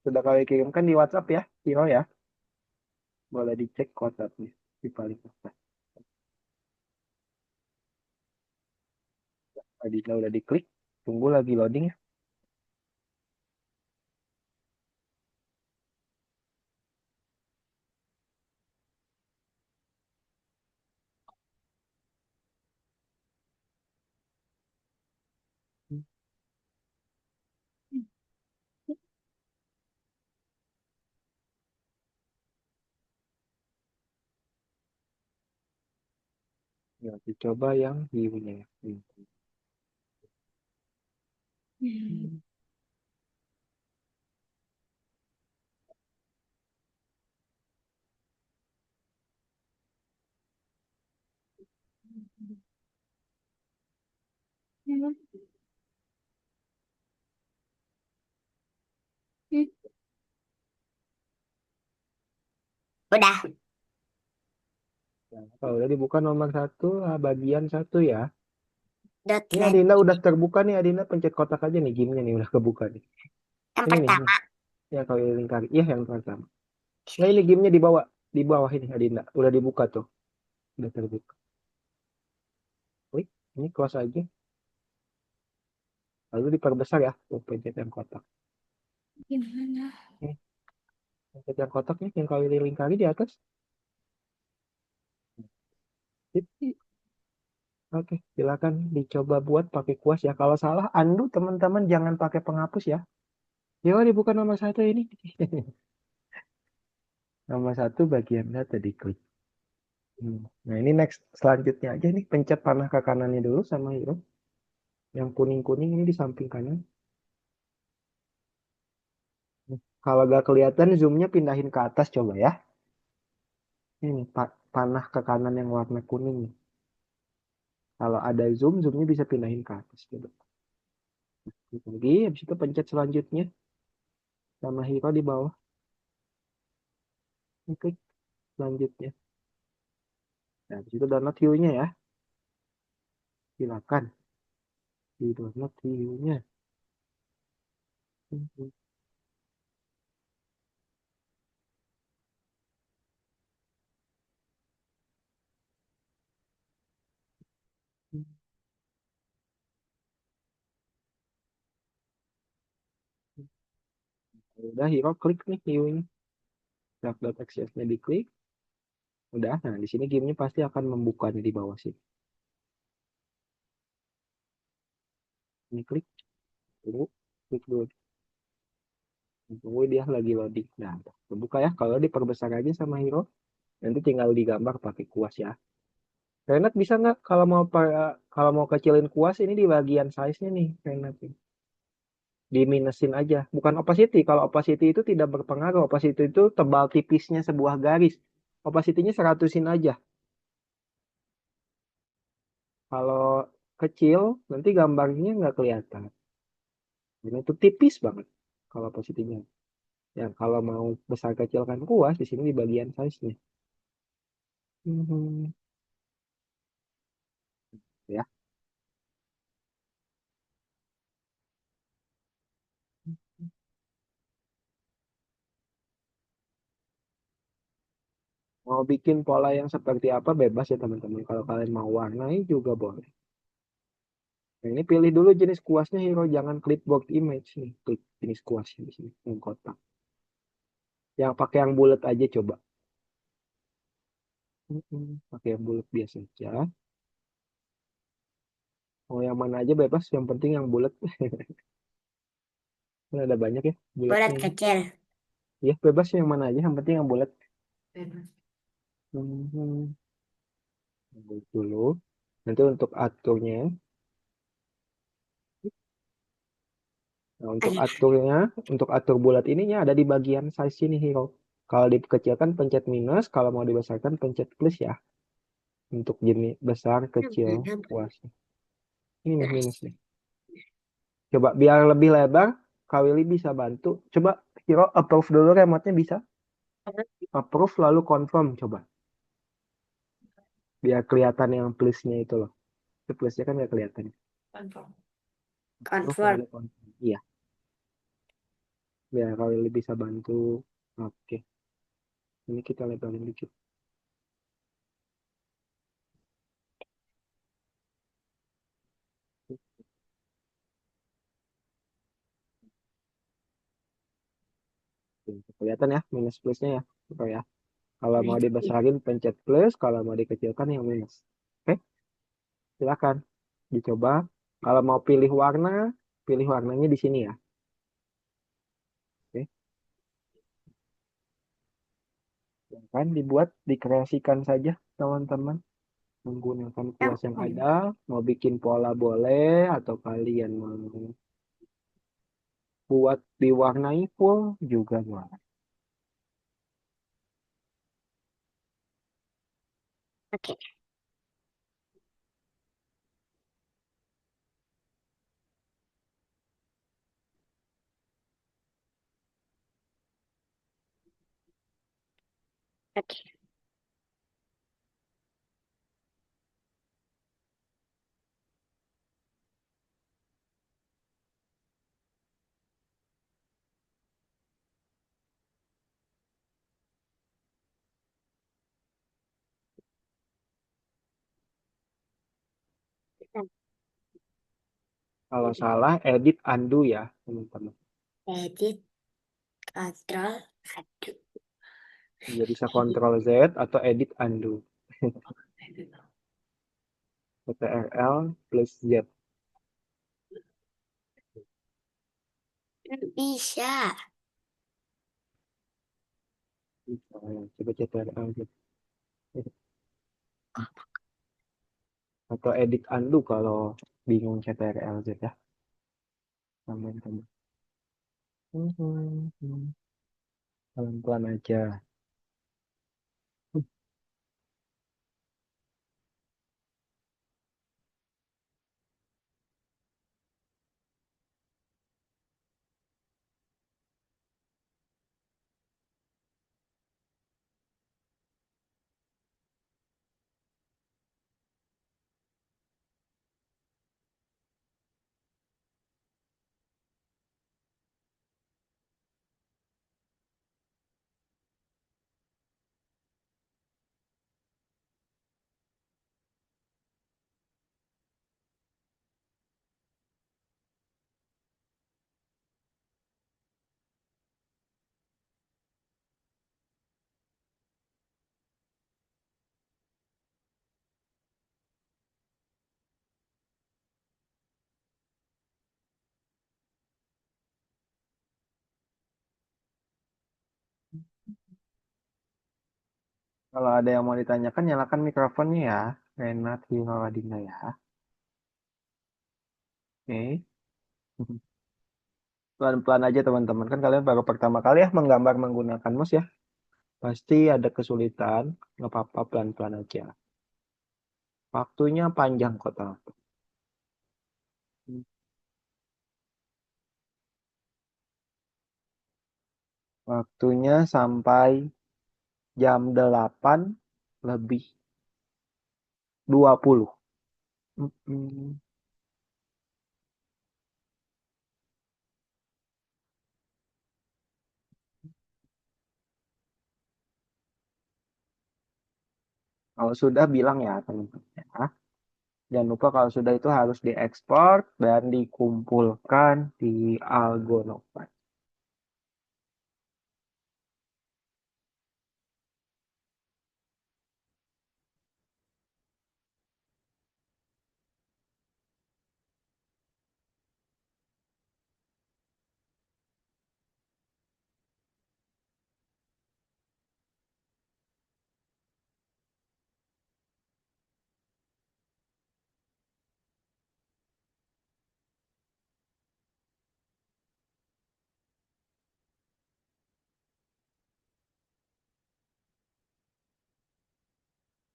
Sudah kalian kirimkan di WhatsApp ya, Iro ya. Boleh dicek WhatsAppnya di paling atas. Adina udah diklik. Tunggu lagi loading ya. Ya, dicoba yang birunya ya. Udah. Nah, kalau udah dibuka nomor 1, bagian 1 ya. Dot Ini net. Adinda udah terbuka nih, Adinda pencet kotak aja nih, gamenya nih udah kebuka nih. Yang Ini nih, pertama. ya kalau lingkari, iya yang pertama. Nah ini gamenya di bawah ini Adinda, udah dibuka tuh, udah terbuka. Wih, ini close aja, lalu diperbesar ya, tuh pencet yang kotak. Gimana? Nih, pencet yang kotak nih, yang kalau lingkari di atas. Sip. Oke, silakan dicoba buat pakai kuas ya. Kalau salah, undo teman-teman jangan pakai penghapus ya. Ya, dibuka nomor 1 ini. Nomor 1 bagian data diklik. Nah, ini next selanjutnya aja nih. Pencet panah ke kanannya dulu sama hero. Yang kuning-kuning ini di samping kanan. Kalau gak kelihatan, zoomnya pindahin ke atas coba ya. Ini panah ke kanan yang warna kuning. Kalau ada zoom, zoomnya bisa pindahin ke atas. Coba. Klik lagi, habis itu pencet selanjutnya. Sama hero di bawah. Klik selanjutnya. Nah, habis itu download view-nya ya. Silakan. Di download view-nya. Udah, hero klik nih view-nya. Graph.xs-nya diklik. Udah, nah di sini gamenya pasti akan membuka di bawah sini. Ini klik, tunggu, klik dulu. Tunggu dia lagi loading. Nah, terbuka ya. Kalau diperbesar aja sama hero, nanti tinggal digambar pakai kuas ya. Renat bisa nggak kalau mau kecilin kuas ini di bagian size-nya nih, Renat. Diminusin aja. Bukan opacity. Kalau opacity itu tidak berpengaruh. Opacity itu tebal tipisnya sebuah garis. Opacity-nya 100-in aja. Kalau kecil, nanti gambarnya nggak kelihatan. Ini itu tipis banget kalau opacity-nya. Ya, kalau mau besar kecilkan kuas, di sini di bagian size-nya. Ya. Mau bikin pola yang seperti apa bebas ya teman-teman. Kalau kalian mau warnai juga boleh. Nah, ini pilih dulu jenis kuasnya hero, jangan clipboard image nih. Klik jenis kuasnya di sini, yang kotak. Yang pakai yang bulat aja coba. Pakai yang bulat biasa aja. Mau yang mana aja bebas, yang penting yang bulat. Kan ada banyak ya Bulat bulatnya ini. kecil. Ya bebas yang mana aja, yang penting yang bulat. Hmm, bulat dulu. Nanti untuk atur bulat ininya ada di bagian size sini hero. Kalau dikecilkan pencet minus, kalau mau dibesarkan pencet plus ya. Untuk jenis besar, kecil, kuas. Ini nih minus nih. Coba biar lebih lebar, Kak Willy bisa bantu. Coba hero approve dulu remote-nya bisa. Approve lalu confirm coba. Biar kelihatan yang plusnya itu loh. Itu plusnya kan nggak kelihatan. Approve Confirm. lalu confirm. Iya. Biar Kak Willy bisa bantu. Oke. Ini kita lebarin dikit. Kelihatan ya minus plusnya ya. Gitu ya. Kalau mau dibesarin pencet plus, kalau mau dikecilkan yang minus. Oke, silakan dicoba. Kalau mau pilih warnanya di sini ya. Oke, silakan dibuat, dikreasikan saja teman-teman menggunakan kuas yang ada. Mau bikin pola boleh, atau kalian mau buat diwarnai full juga boleh. Oke. Oke. Kalau salah, edit undo ya teman-teman. Edit, control, aduh. Ya bisa Ctrl Z atau edit undo. Ctrl L plus Z. Bisa. Coba CTRL Z. Atau edit undo kalau bingung CTRL Z ya. Teman-teman. Pelan-pelan aja. Kalau ada yang mau ditanyakan, nyalakan mikrofonnya ya. Renat Himawadina ya. Oke. Pelan-pelan aja teman-teman. Kan kalian baru pertama kali ya menggambar menggunakan mouse ya. Pasti ada kesulitan. Nggak apa-apa, pelan-pelan aja. Waktunya panjang kok, teman. Waktunya sampai jam 8 lebih 20. Mm-mm. Kalau sudah bilang ya teman-teman ya. Jangan lupa kalau sudah itu harus diekspor dan dikumpulkan di Algonovan.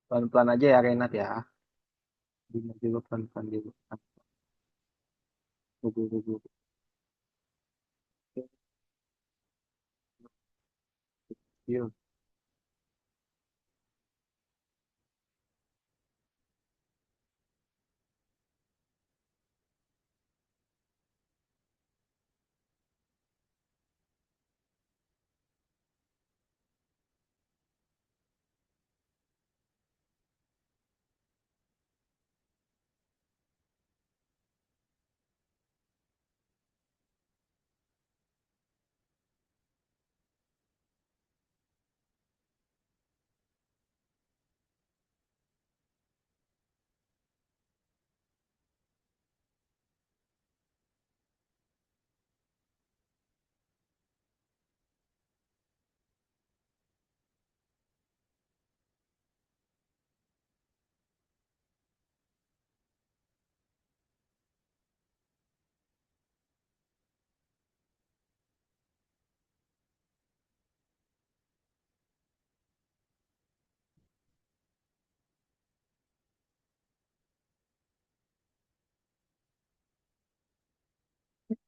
Pelan-pelan aja ya Renat ya. Dengar dulu pelan-pelan dulu. Dulu. Yuk.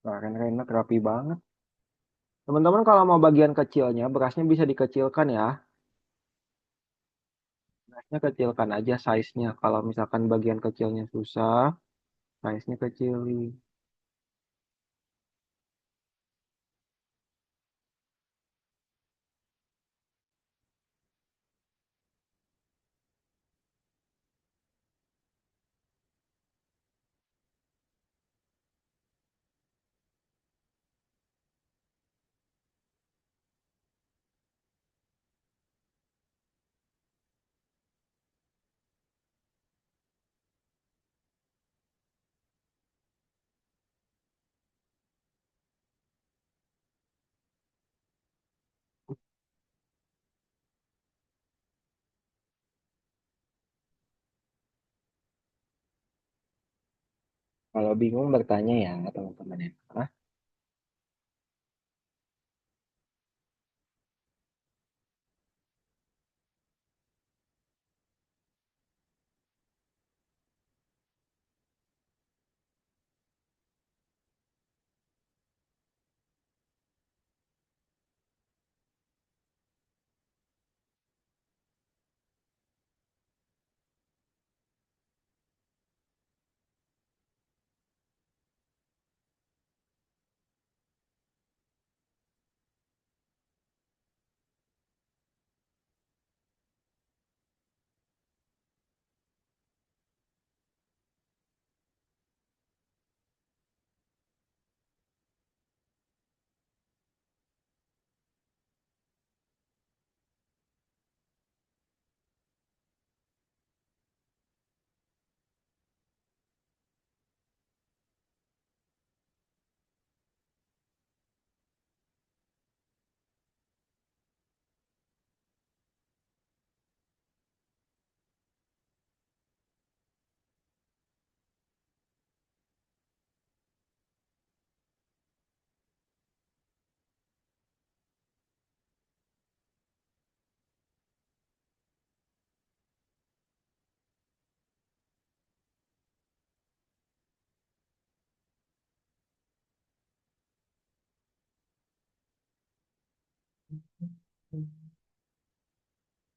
Wah, Renat rapi banget. Teman-teman kalau mau bagian kecilnya, berasnya bisa dikecilkan ya. Berasnya kecilkan aja size-nya. Kalau misalkan bagian kecilnya susah, size-nya kecilin. Kalau bingung bertanya ya teman-teman ya. Ah,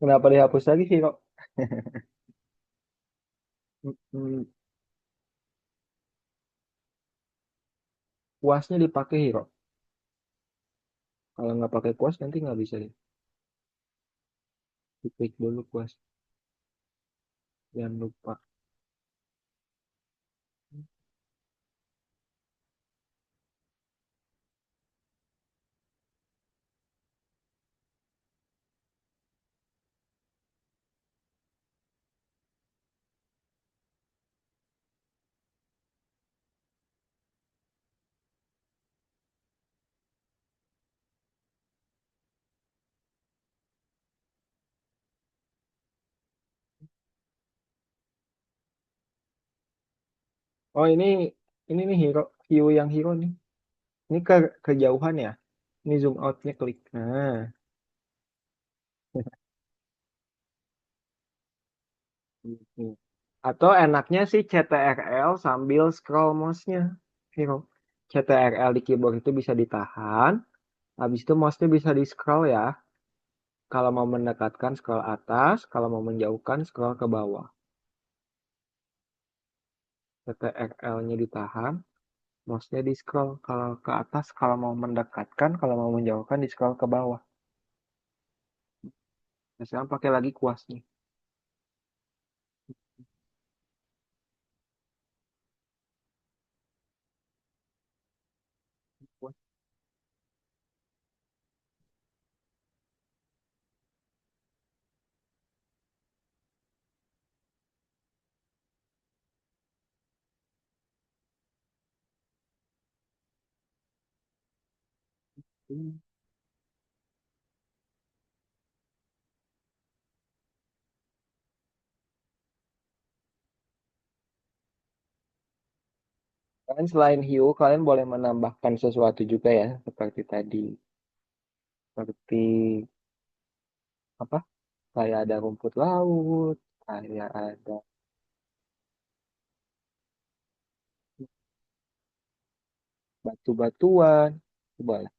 kenapa dihapus lagi sih kok? Hmm, kuasnya dipakai Hiro. Kalau nggak pakai kuas nanti nggak bisa deh. Diklik dulu kuas. Jangan lupa. Oh ini nih Hiro, view yang Hiro nih. Ini kejauhan ya. Ini zoom outnya klik. Nah, ini. Atau enaknya sih CTRL sambil scroll mouse-nya. Hiro. CTRL di keyboard itu bisa ditahan. Habis itu mouse-nya bisa di scroll ya. Kalau mau mendekatkan scroll atas, kalau mau menjauhkan scroll ke bawah. CTRL-nya ditahan, mouse-nya di scroll. Kalau ke atas, kalau mau mendekatkan, kalau mau menjauhkan di scroll ke bawah. Nah, sekarang pakai lagi kuasnya. Kalian selain hiu, kalian boleh menambahkan sesuatu juga ya, seperti tadi. Seperti apa? Kayak ada rumput laut, kayak ada batu-batuan. Boleh.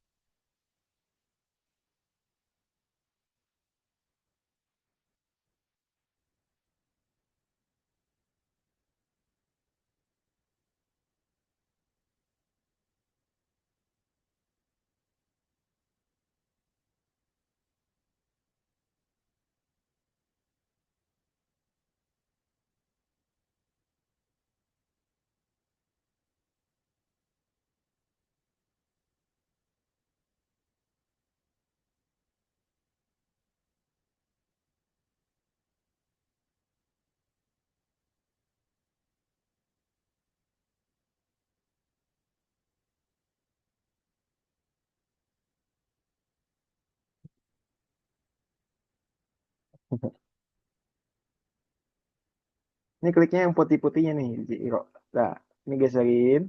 Ini kliknya yang putih-putihnya nih, Zero. Nah, Ini geserin.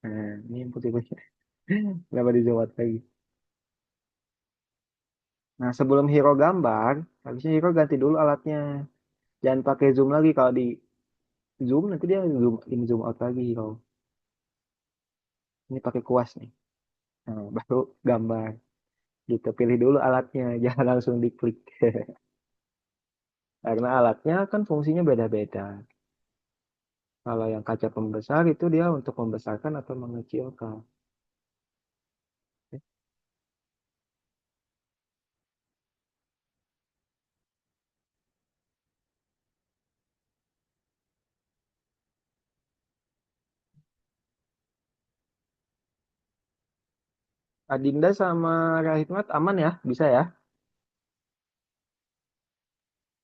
Nah, ini yang putih-putih. Kenapa di zoom out lagi? Nah, sebelum Hero gambar, habisnya Hero ganti dulu alatnya. Jangan pakai zoom lagi. Kalau di zoom nanti dia zoom in zoom out lagi Hero. Ini pakai kuas nih. Nah, baru gambar. Gitu, pilih dulu alatnya, jangan langsung diklik. Karena alatnya kan fungsinya beda-beda. Kalau yang kaca pembesar itu dia untuk membesarkan atau mengecilkan. Adinda sama Rahitmat aman ya? Bisa ya?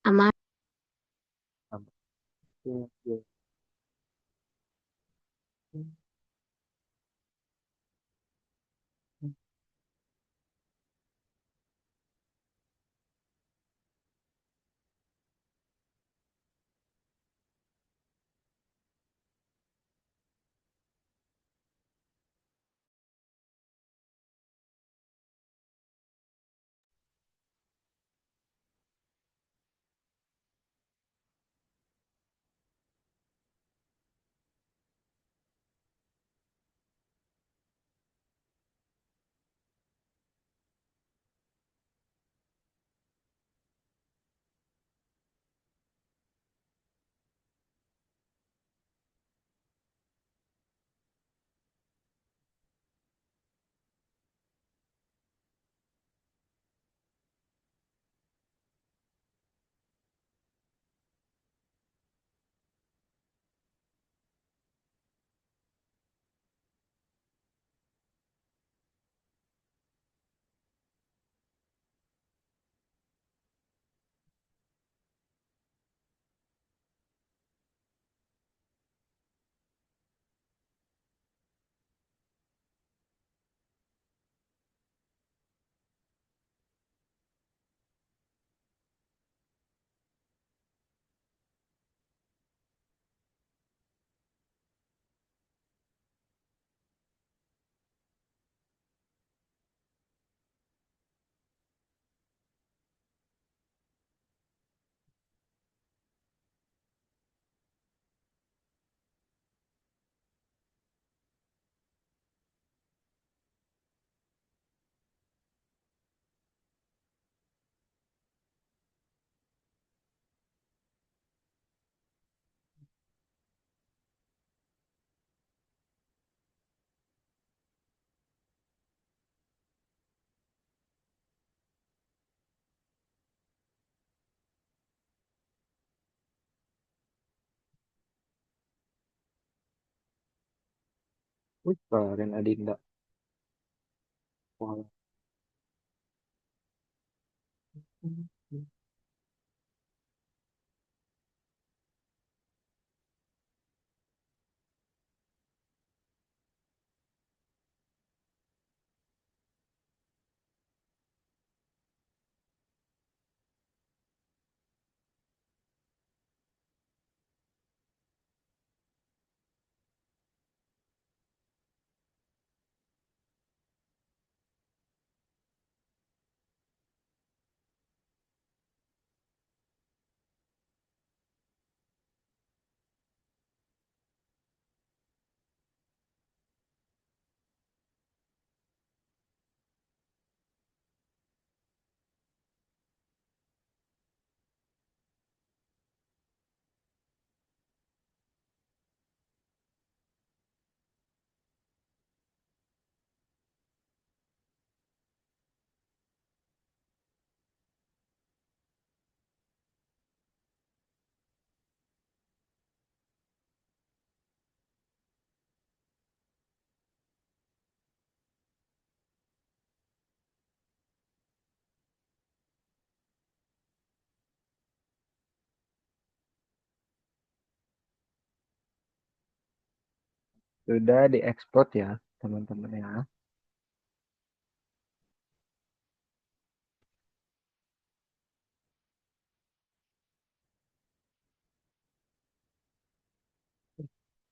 Aman. Aman. Oke, oke. Wih, keren Adinda. Wah. Sudah diekspor ya, teman-teman ya.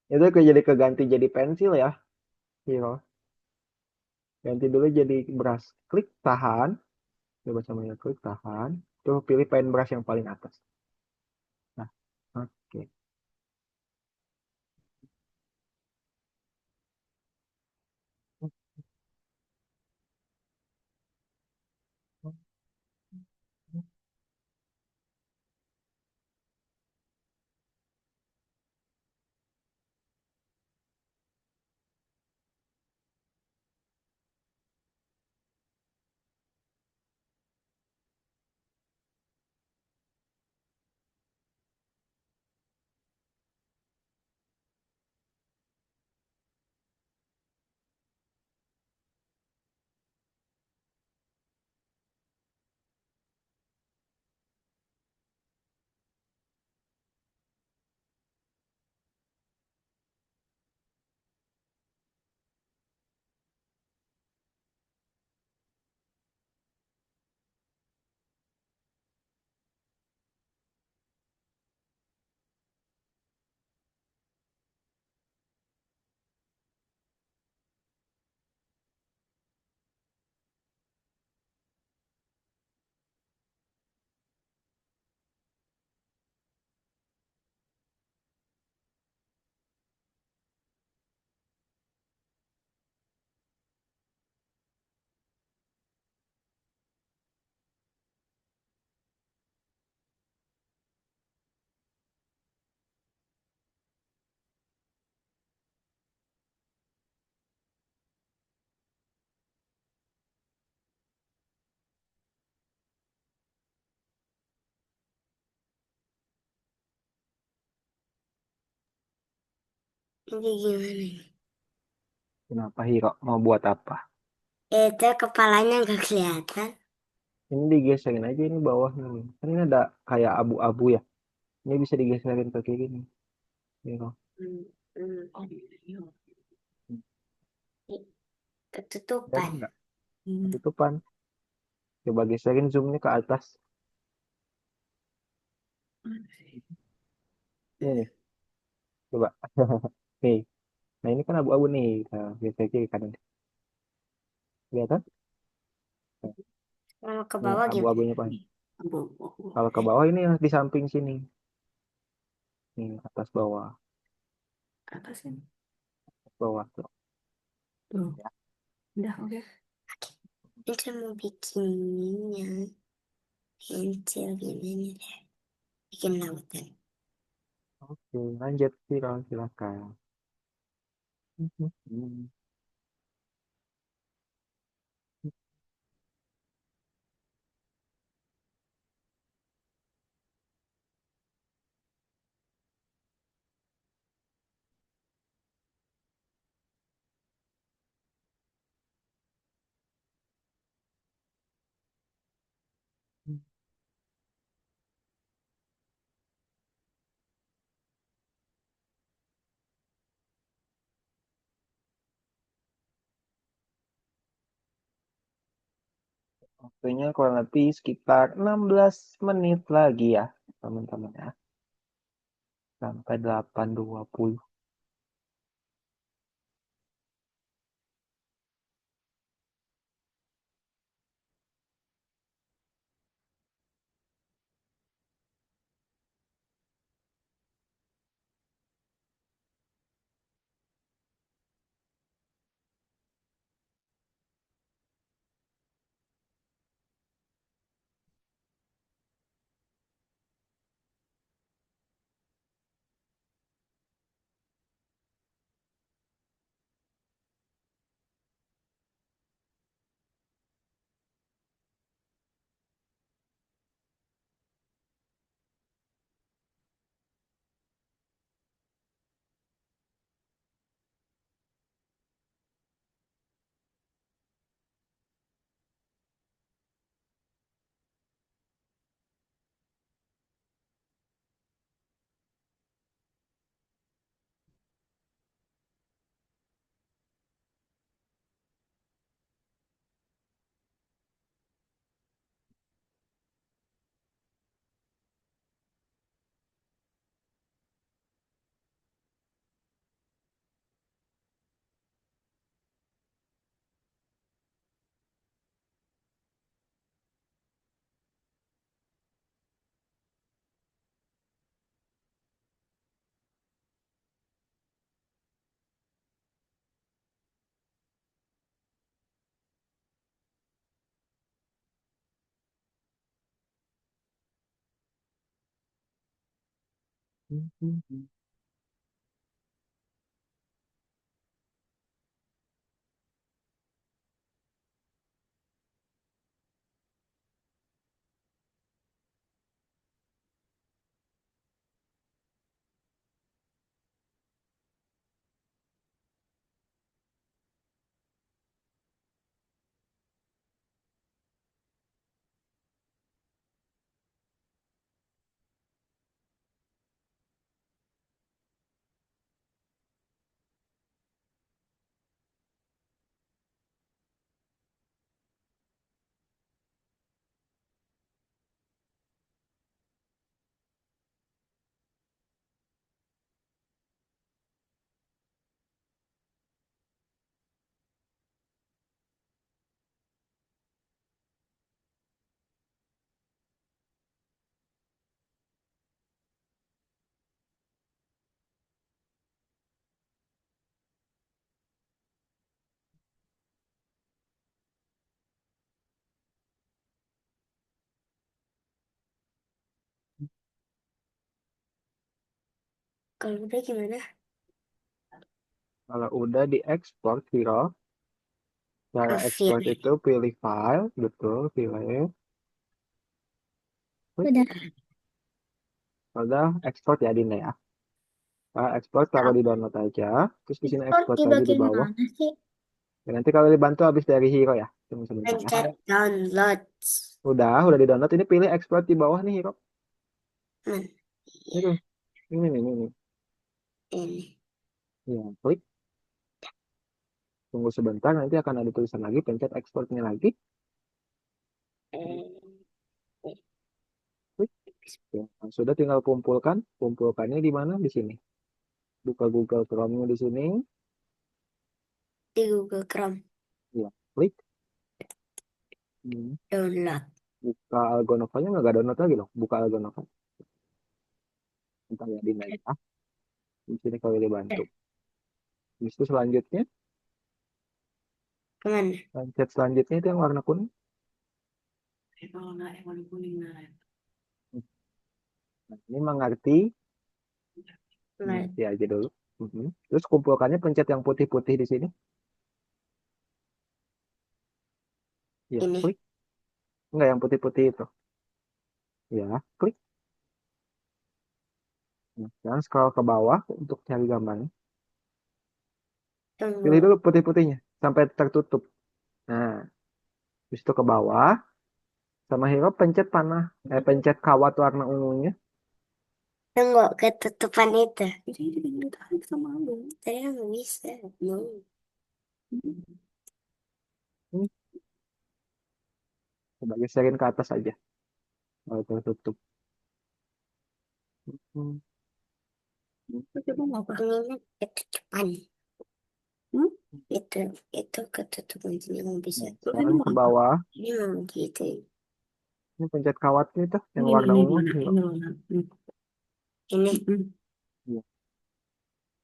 Itu jadi keganti jadi pensil ya. Iya. Ganti dulu jadi brush. Klik tahan. Coba samanya klik tahan. Tuh pilih paintbrush yang paling atas. Nah, oke. Ini gimana nih? Kenapa Hiro? Mau buat apa? Itu kepalanya nggak kelihatan. Ini digeserin aja ini bawahnya nih. Kan ini ada kayak abu-abu ya. Ini bisa digeserin ke kayak gini. Hiro. Hmm, hmm. Dan Ketutupan. enggak. Tutupan. Coba geserin zoomnya ke atas. Ini nih. Coba. Nih. Nah ini kan abu-abu nih. Nah, geser kiri kanan. Kelihatan? Nah, Kalau ke nih bawah gimana? abu-abunya Pak. Kalau ke bawah ini yang di samping sini. Nih atas bawah. Atas ini. Bawah tuh. Tuh. Ya. Udah, oke. Itu mau bikin ininya. Pensil gimana deh. Bikin lautan. Oke, lanjut Hiro. Silakan. Waktunya kurang lebih sekitar 16 menit lagi ya, teman-teman ya. Sampai 8.20. Kalau udah gimana? Kalau udah diekspor, Viro, cara ekspor Review. itu pilih file, betul, pilih. Udah. Udah ekspor ya, Dinda ya. Nah, ekspor taruh di download aja. Terus di sini Ekspor ekspor di lagi di bagian bawah. mana sih? Ya, nanti kalau dibantu habis dari Hero ya. Tunggu sebentar ya. Pencet download. Udah di download. Ini pilih ekspor di bawah nih Hero. Hmm, Itu. Ini. ini. Ya, klik. Tunggu sebentar. Nanti akan ada tulisan lagi. Pencet ekspornya lagi. Eh, Klik. Ya, nah, sudah tinggal kumpulkan. Kumpulkannya di mana? Di sini. Buka Google Chrome-nya di sini. Di Google Chrome. Ya, klik. Hmm. Download. Buka Algonova-nya nggak download lagi loh. Buka Algonova. Entah ya, di mana ya. Di sini kalau dibantu. Habis itu selanjutnya. Kemana? Pencet selanjutnya itu yang warna kuning. Kalau nggak yang warna kuning nah. Nah, ini mengerti. Kemana? Nanti aja dulu. Terus kumpulkannya pencet yang putih-putih di sini. Ya, Ini. klik. Enggak yang putih-putih itu. Ya, klik. Nah, sekarang scroll ke bawah untuk cari gambarnya. Pilih Tunggu. dulu putih-putihnya sampai tertutup. Nah, habis itu ke bawah. Sama hero pencet panah. Pencet kawat warna ungunya. Tunggu ketutupan itu. Jadi ditarik sama lu. Saya nggak bisa. No. Ini, coba geserin ke atas aja. Kalau tertutup. Hmm. Coba mau apa? Ini ketutupan. Hmm? Itu ketutupan sini nggak bisa. Nah, Terus ini sekarang mau ke apa? bawah. Ini mau gitu. Ini pencet kawatnya tuh yang Ini warna ini ungu. mana? Hero. Ini mana? Ini. Ya,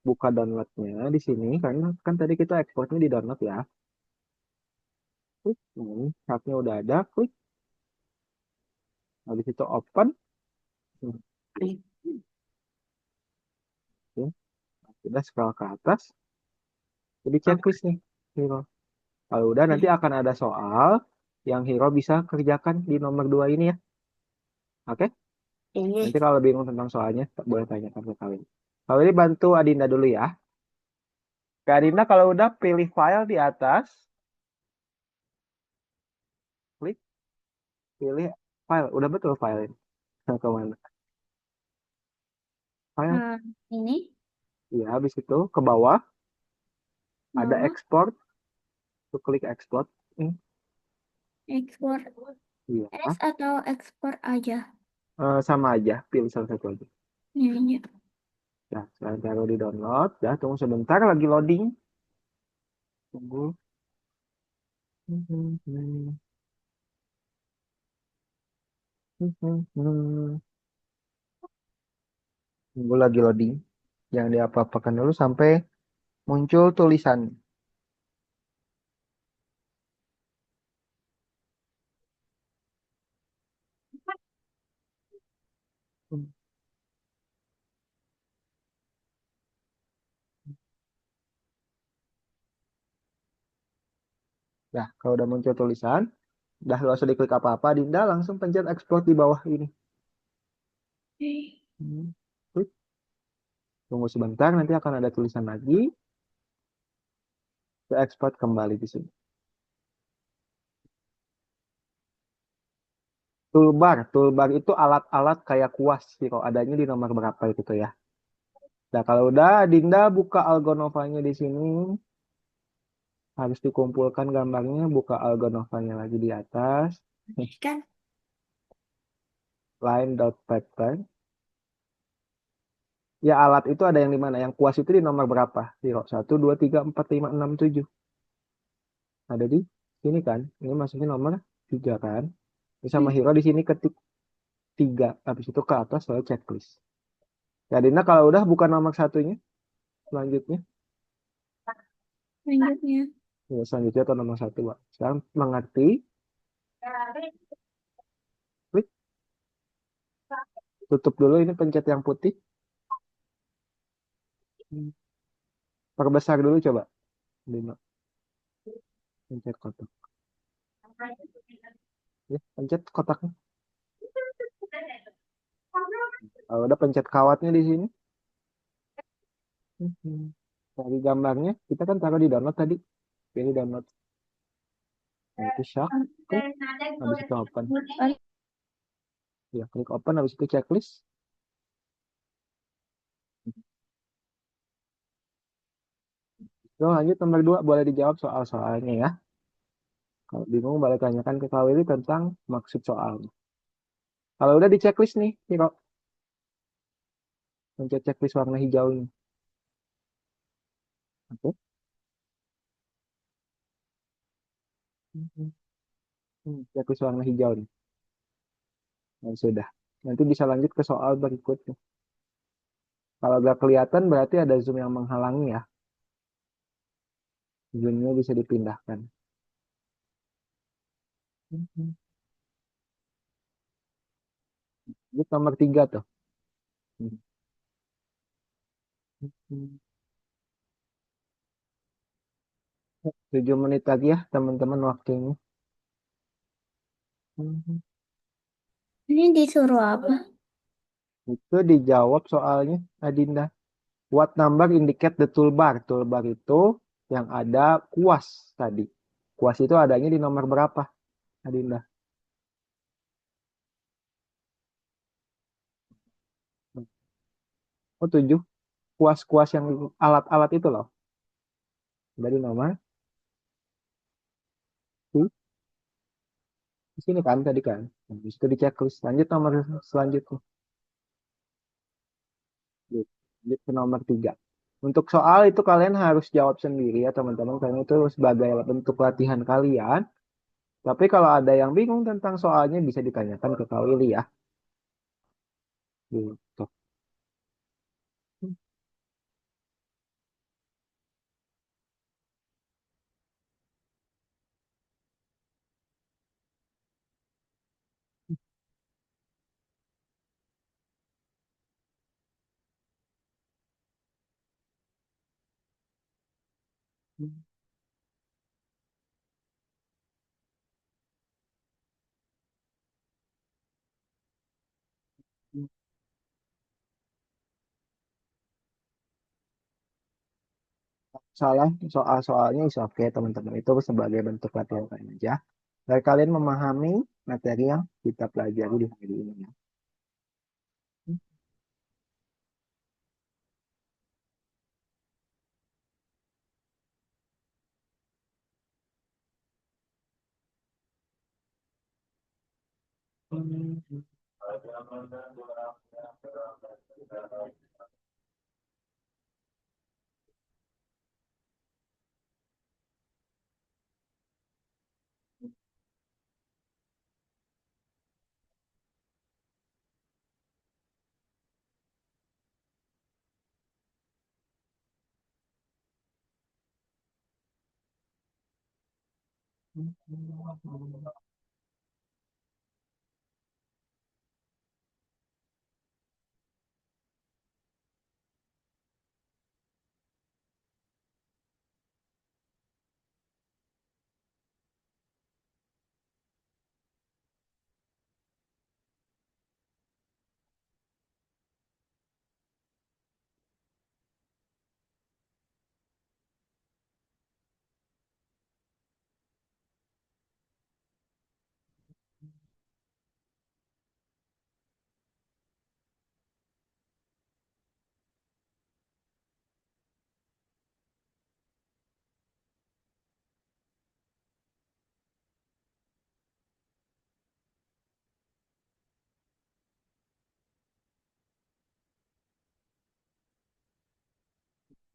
buka downloadnya di sini karena kan tadi kita ekspornya di download ya. Klik. Nah, ini haknya udah ada. Klik. Habis itu open. Hmm, Ini. oke. Sudah scroll ke atas. Jadi Oke. checklist nih. Hero. Kalau udah nanti akan ada soal yang Hero bisa kerjakan di nomor 2 ini ya. Oke? Ini. Nanti kalau bingung tentang soalnya, boleh tanyakan ke kalian. Kalau ini bantu Adinda dulu ya. Ke Adinda kalau udah pilih file di atas. Klik. Pilih file. Udah betul file ini. Kemana? File. Ini Ya, habis itu ke bawah. Ada bawah export. Tuh klik export. ekspor Iya. S atau ekspor aja. Sama aja. Pilih salah satu aja. Ini aja. Ya, sekarang taruh di download. Ya, tunggu sebentar lagi loading. Tunggu. Tunggu lagi loading. Jangan diapa-apakan dulu sampai muncul tulisan. Nah, kalau udah muncul tulisan, udah nggak usah diklik apa-apa, Dinda langsung pencet export di bawah ini. Hmm. Klik. Tunggu sebentar, nanti akan ada tulisan lagi. Ke export kembali di sini. Toolbar itu alat-alat kayak kuas sih, kalau adanya di nomor berapa itu tuh ya. Nah, kalau udah Dinda buka Algonovanya di sini, harus dikumpulkan gambarnya, buka Algonovanya lagi di atas. Kan? Line.pattern. Ya, alat itu ada yang di mana? Yang kuas itu di nomor berapa? 0, 1, 2, 3, 4, 5, 6, 7. Ada di sini kan? Ini maksudnya nomor 3 kan? Ini sama hero di sini ketik 3. Habis itu ke atas soal checklist. Ya, Dinda kalau udah bukan nomor satunya, selanjutnya. Selanjutnya. Ya, selanjutnya atau nomor satu, Pak. Sekarang mengerti, klik, tutup dulu ini pencet yang putih. Perbesar dulu coba. Dinda. Pencet kotak. Ya, pencet kotaknya. Kalau udah pencet kawatnya di sini. Dari gambarnya, kita kan taruh di download tadi. Pilih download. Nah, itu syak. Klik. Habis itu open. Ya, klik open. Habis itu checklist. Terus lanjut nomor 2. Boleh dijawab soal-soalnya ya. Kalau bingung, boleh tanyakan ke Kak Willy tentang maksud soalnya. Kalau udah di checklist nih, Hiro. Pencet checklist warna hijau ini. Oke. Checklist warna hijau nih. Nah, sudah. Nanti bisa lanjut ke soal berikutnya. Kalau nggak kelihatan berarti ada zoom yang menghalangi ya. Zoomnya bisa dipindahkan. Ini nomor 3 tuh. 7 menit lagi ya teman-teman waktunya. Ini disuruh apa? Itu dijawab soalnya, Adinda. What number indicate the toolbar? Toolbar itu yang ada kuas tadi. Kuas itu adanya di nomor berapa, Adinda? Oh, 7. Kuas-kuas yang alat-alat itu loh. Dari nomor tuh, di sini kan tadi kan. Habis itu di checklist. Lanjut nomor selanjutnya. Lanjut ke nomor 3. Untuk soal itu kalian harus jawab sendiri ya teman-teman. Karena itu sebagai bentuk latihan kalian. Tapi kalau ada yang bingung tentang soalnya bisa ditanyakan ke Kak Willy ya. Gitu. Salah soal-soalnya is oke teman-teman. Itu sebagai bentuk latihan kalian aja. Dan kalian memahami materi yang kita pelajari di hari ini ya.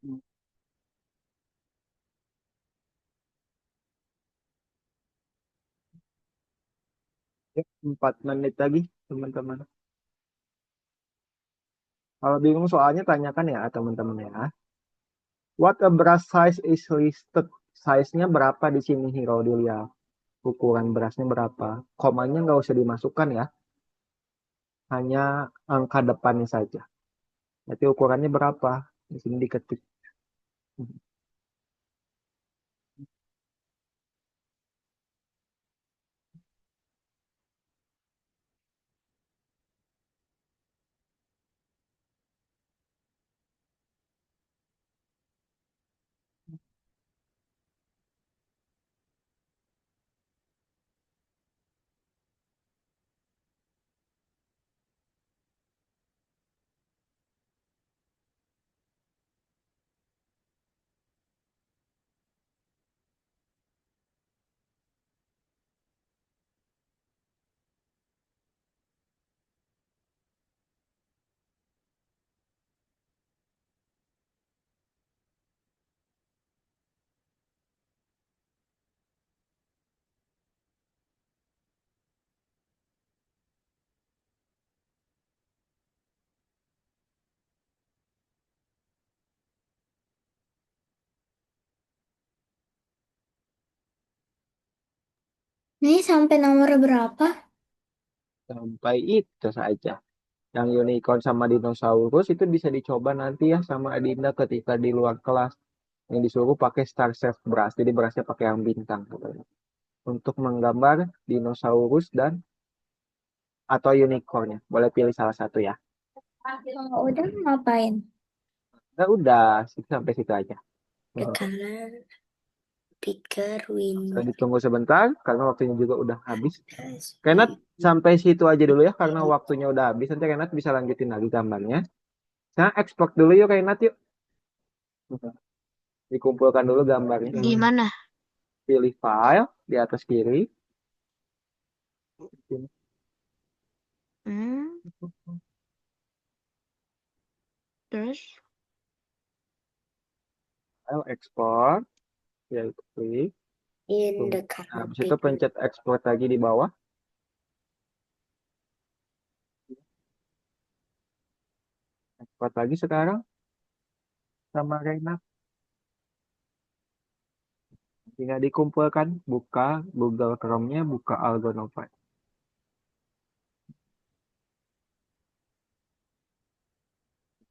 Ya, 4 menit lagi, teman-teman. Kalau bingung soalnya tanyakan ya, teman-teman ya. What a brush size is listed. Size-nya berapa di sini, Hiro, dilihat. Ukuran berasnya berapa. Komanya nggak usah dimasukkan ya. Hanya angka depannya saja. Berarti ukurannya berapa? Di sini diketik. Ini sampai nomor berapa? Sampai itu saja. Yang unicorn sama dinosaurus itu bisa dicoba nanti ya sama Adinda ketika di luar kelas. Yang disuruh pakai star shaped brush. Jadi brushnya pakai yang bintang katanya. Untuk menggambar dinosaurus dan atau unicornnya. Boleh pilih salah satu ya. Kalau udah ngapain? Nah, udah sampai situ aja. The color bigger win. Bisa ditunggu sebentar karena waktunya juga udah habis. Renat sampai situ aja dulu ya karena waktunya udah habis. Nanti Renat bisa lanjutin lagi gambarnya. Nah, export dulu yuk Renat yuk. Dikumpulkan dulu gambarnya. Gimana? Pilih file di atas kiri. Hmm, terus File export. Ya, klik. In the Nah, color habis itu bigger. pencet export lagi di bawah. Export lagi sekarang sama Renat. Tinggal dikumpulkan. Buka Google Chrome-nya, buka Algonova.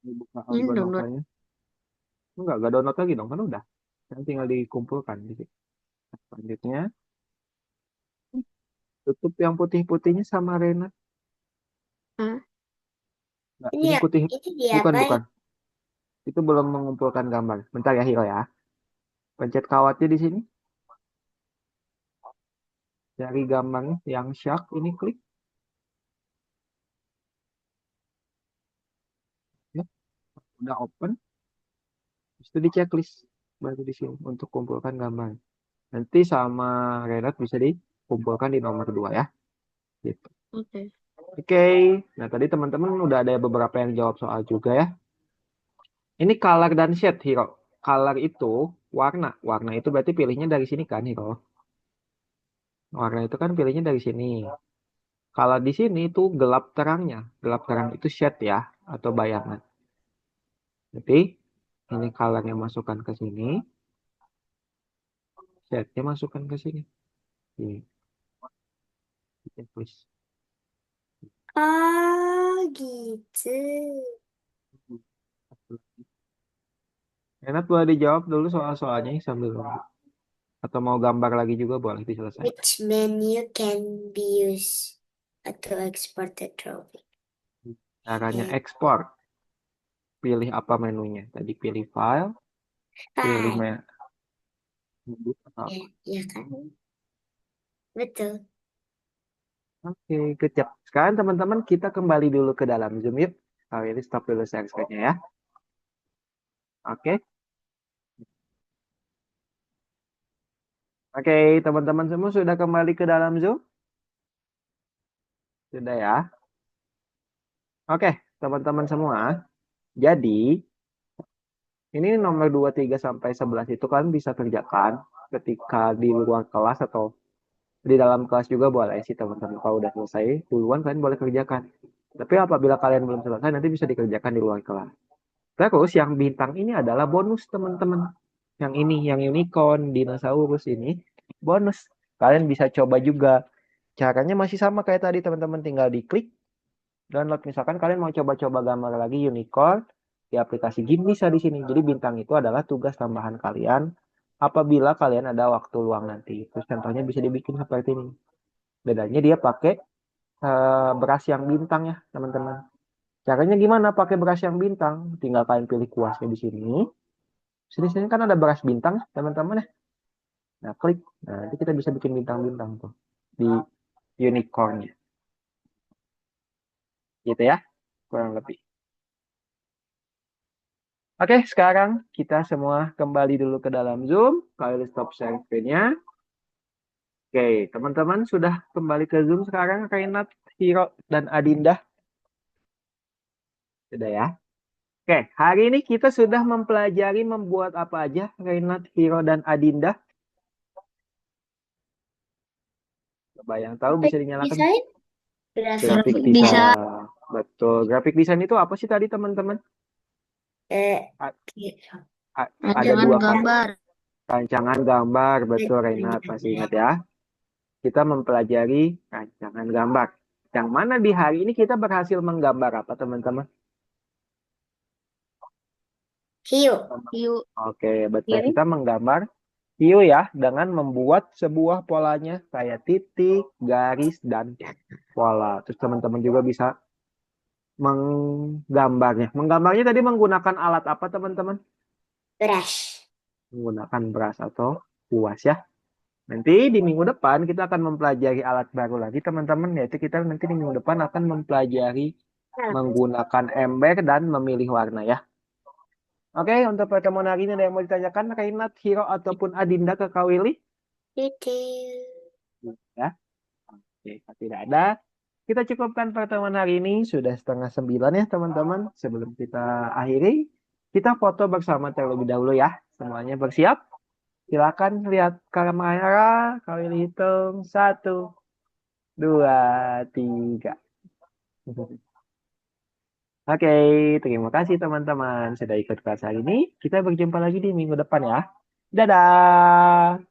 Buka ini download. Algonovanya. Enggak download lagi dong, kan udah. Kan tinggal dikumpulkan di sini. Selanjutnya, tutup yang putih-putihnya sama Renat. Hmm, Enggak, Ini ini ya, putih. ini dia Bukan, apa ya? bukan. Itu belum mengumpulkan gambar. Bentar ya, Hiro ya. Pencet kawatnya di sini. Cari gambarnya yang shark. Ini klik. Ya, udah open. Terus itu di checklist. Baru di sini untuk kumpulkan gambar. Nanti sama Renat bisa dikumpulkan di nomor 2 ya. Gitu. oke. Oke. Nah, tadi teman-teman udah ada beberapa yang jawab soal juga ya. Ini color dan shade, Hiro. Color itu warna. Warna itu berarti pilihnya dari sini kan, Hiro. Warna itu kan pilihnya dari sini. Kalau di sini itu gelap terangnya. Gelap terang itu shade ya, atau bayangan. Jadi, ini colornya masukkan ke sini. Shade-nya masukkan ke sini. Ini, please. Oh, gitu. Enak boleh dijawab dulu soal-soalnya sambil nunggu. Atau mau gambar lagi juga boleh diselesaikan. Which menu can be used to export the drawing? Caranya ekspor. Pilih apa menunya. Tadi pilih file, pilih Ah, menu atau apa. ya kan? Betul. Oke, kecap. Sekarang teman-teman kita kembali dulu ke dalam Zoom yuk. Kali ini stop dulu share screen-nya ya. Oke. Oke, teman-teman semua sudah kembali ke dalam Zoom? Sudah ya. Oke, teman-teman semua. Jadi, Ini nomor 2, 3, sampai 11 itu kan bisa kerjakan ketika di luar kelas atau di dalam kelas juga boleh sih teman-teman. Kalau udah selesai duluan kalian boleh kerjakan. Tapi apabila kalian belum selesai nanti bisa dikerjakan di luar kelas. Terus yang bintang ini adalah bonus teman-teman. Yang ini, yang unicorn, dinosaurus ini bonus. Kalian bisa coba juga. Caranya masih sama kayak tadi teman-teman, tinggal diklik download. Misalkan kalian mau coba-coba gambar lagi unicorn di aplikasi GIMP bisa di sini. Jadi bintang itu adalah tugas tambahan kalian apabila kalian ada waktu luang nanti. Terus contohnya bisa dibikin seperti ini. Bedanya dia pakai beras yang bintang ya teman-teman. Caranya gimana pakai beras yang bintang? Tinggal kalian pilih kuasnya di sini. Sini kan ada beras bintang teman-teman ya. Nah klik. Nah nanti kita bisa bikin bintang-bintang tuh di unicornnya. Gitu ya kurang lebih. Oke, sekarang kita semua kembali dulu ke dalam Zoom. Kalian stop share screen-nya. Oke, teman-teman sudah kembali ke Zoom sekarang, Renat, Hiro, dan Adinda. Sudah ya? Oke, hari ini kita sudah mempelajari membuat apa aja, Renat, Hiro, dan Adinda. Coba yang tahu bisa dinyalakan. Desain Grafik desain. Betul. Grafik desain itu apa sih tadi, teman-teman? Ada dua gambar. rancangan gambar. Betul, Renat. Masih ingat ya? Kita mempelajari rancangan gambar. Yang mana di hari ini kita berhasil menggambar apa, teman-teman? Hiu. Oke, betul. Kita menggambar hiu ya, dengan membuat sebuah polanya kayak titik, garis, dan pola. Terus teman-teman juga bisa menggambarnya. Menggambarnya tadi menggunakan alat apa, teman-teman? Brush. Menggunakan beras atau kuas ya. Nanti di minggu depan kita akan mempelajari alat baru lagi, teman-teman. Yaitu kita nanti di minggu depan akan mempelajari menggunakan ember dan memilih warna ya. Oke, untuk pertemuan hari ini ada yang mau ditanyakan, Renat, Hiro, ataupun Adinda ke Kak Willy? Ya. Oke, kalau tidak ada, kita cukupkan pertemuan hari ini. Sudah 8:30 ya, teman-teman. Sebelum kita akhiri, kita foto bersama terlebih dahulu ya. Semuanya bersiap. Silakan lihat kamera. Kak Willy hitung. 1, 2, 3. Oke, terima kasih teman-teman sudah ikut kelas hari ini. Kita berjumpa lagi di minggu depan ya. Dadah!